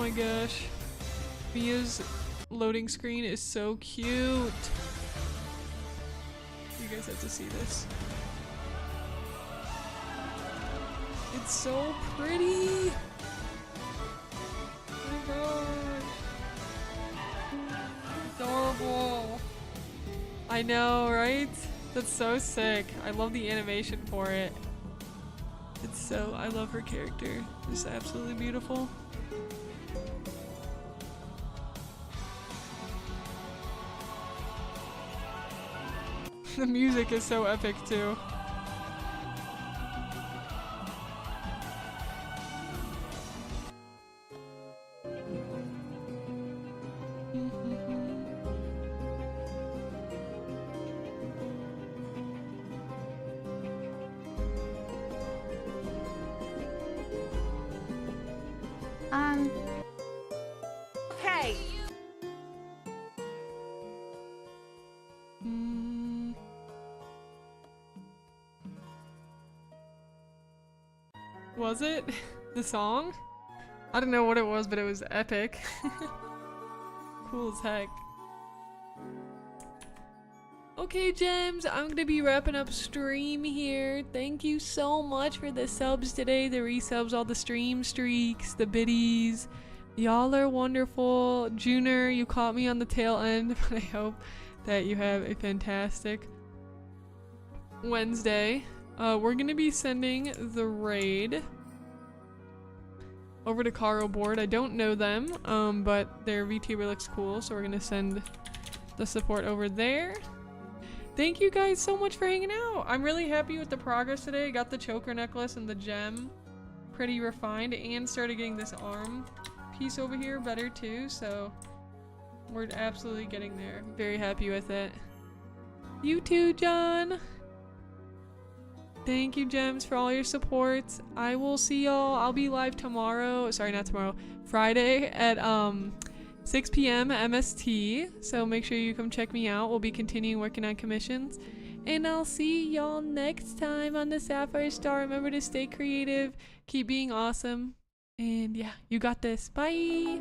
my gosh. Mia's loading screen is so cute. You guys have to see this. It's so pretty. Oh my gosh. Adorable. I know, right? That's so sick. I love the animation for it. It's so, I love her character. It's absolutely beautiful. The music is so epic too. Okay. Was it? The song? I don't know what it was, but it was epic. Cool as heck. Okay, gems, I'm gonna be wrapping up stream here. Thank you so much for the subs today, the resubs, all the stream streaks, the biddies. Y'all are wonderful. Junior, you caught me on the tail end, but I hope that you have a fantastic Wednesday. We're gonna be sending the raid over to Caro board. I don't know them, but their VTuber looks cool, so we're gonna send the support over there. Thank you guys so much for hanging out. I'm really happy with the progress today. I got the choker necklace and the gem pretty refined, and started getting this arm piece over here better too, so we're absolutely getting there. Very happy with it. You too, John. Thank you, gems, for all your support. I will see y'all. I'll be live tomorrow. Sorry, not tomorrow. Friday at 6 p.m. MST. So make sure you come check me out. We'll be continuing working on commissions. And I'll see y'all next time on the Sapphire Star. Remember to stay creative, keep being awesome. And yeah, you got this. Bye.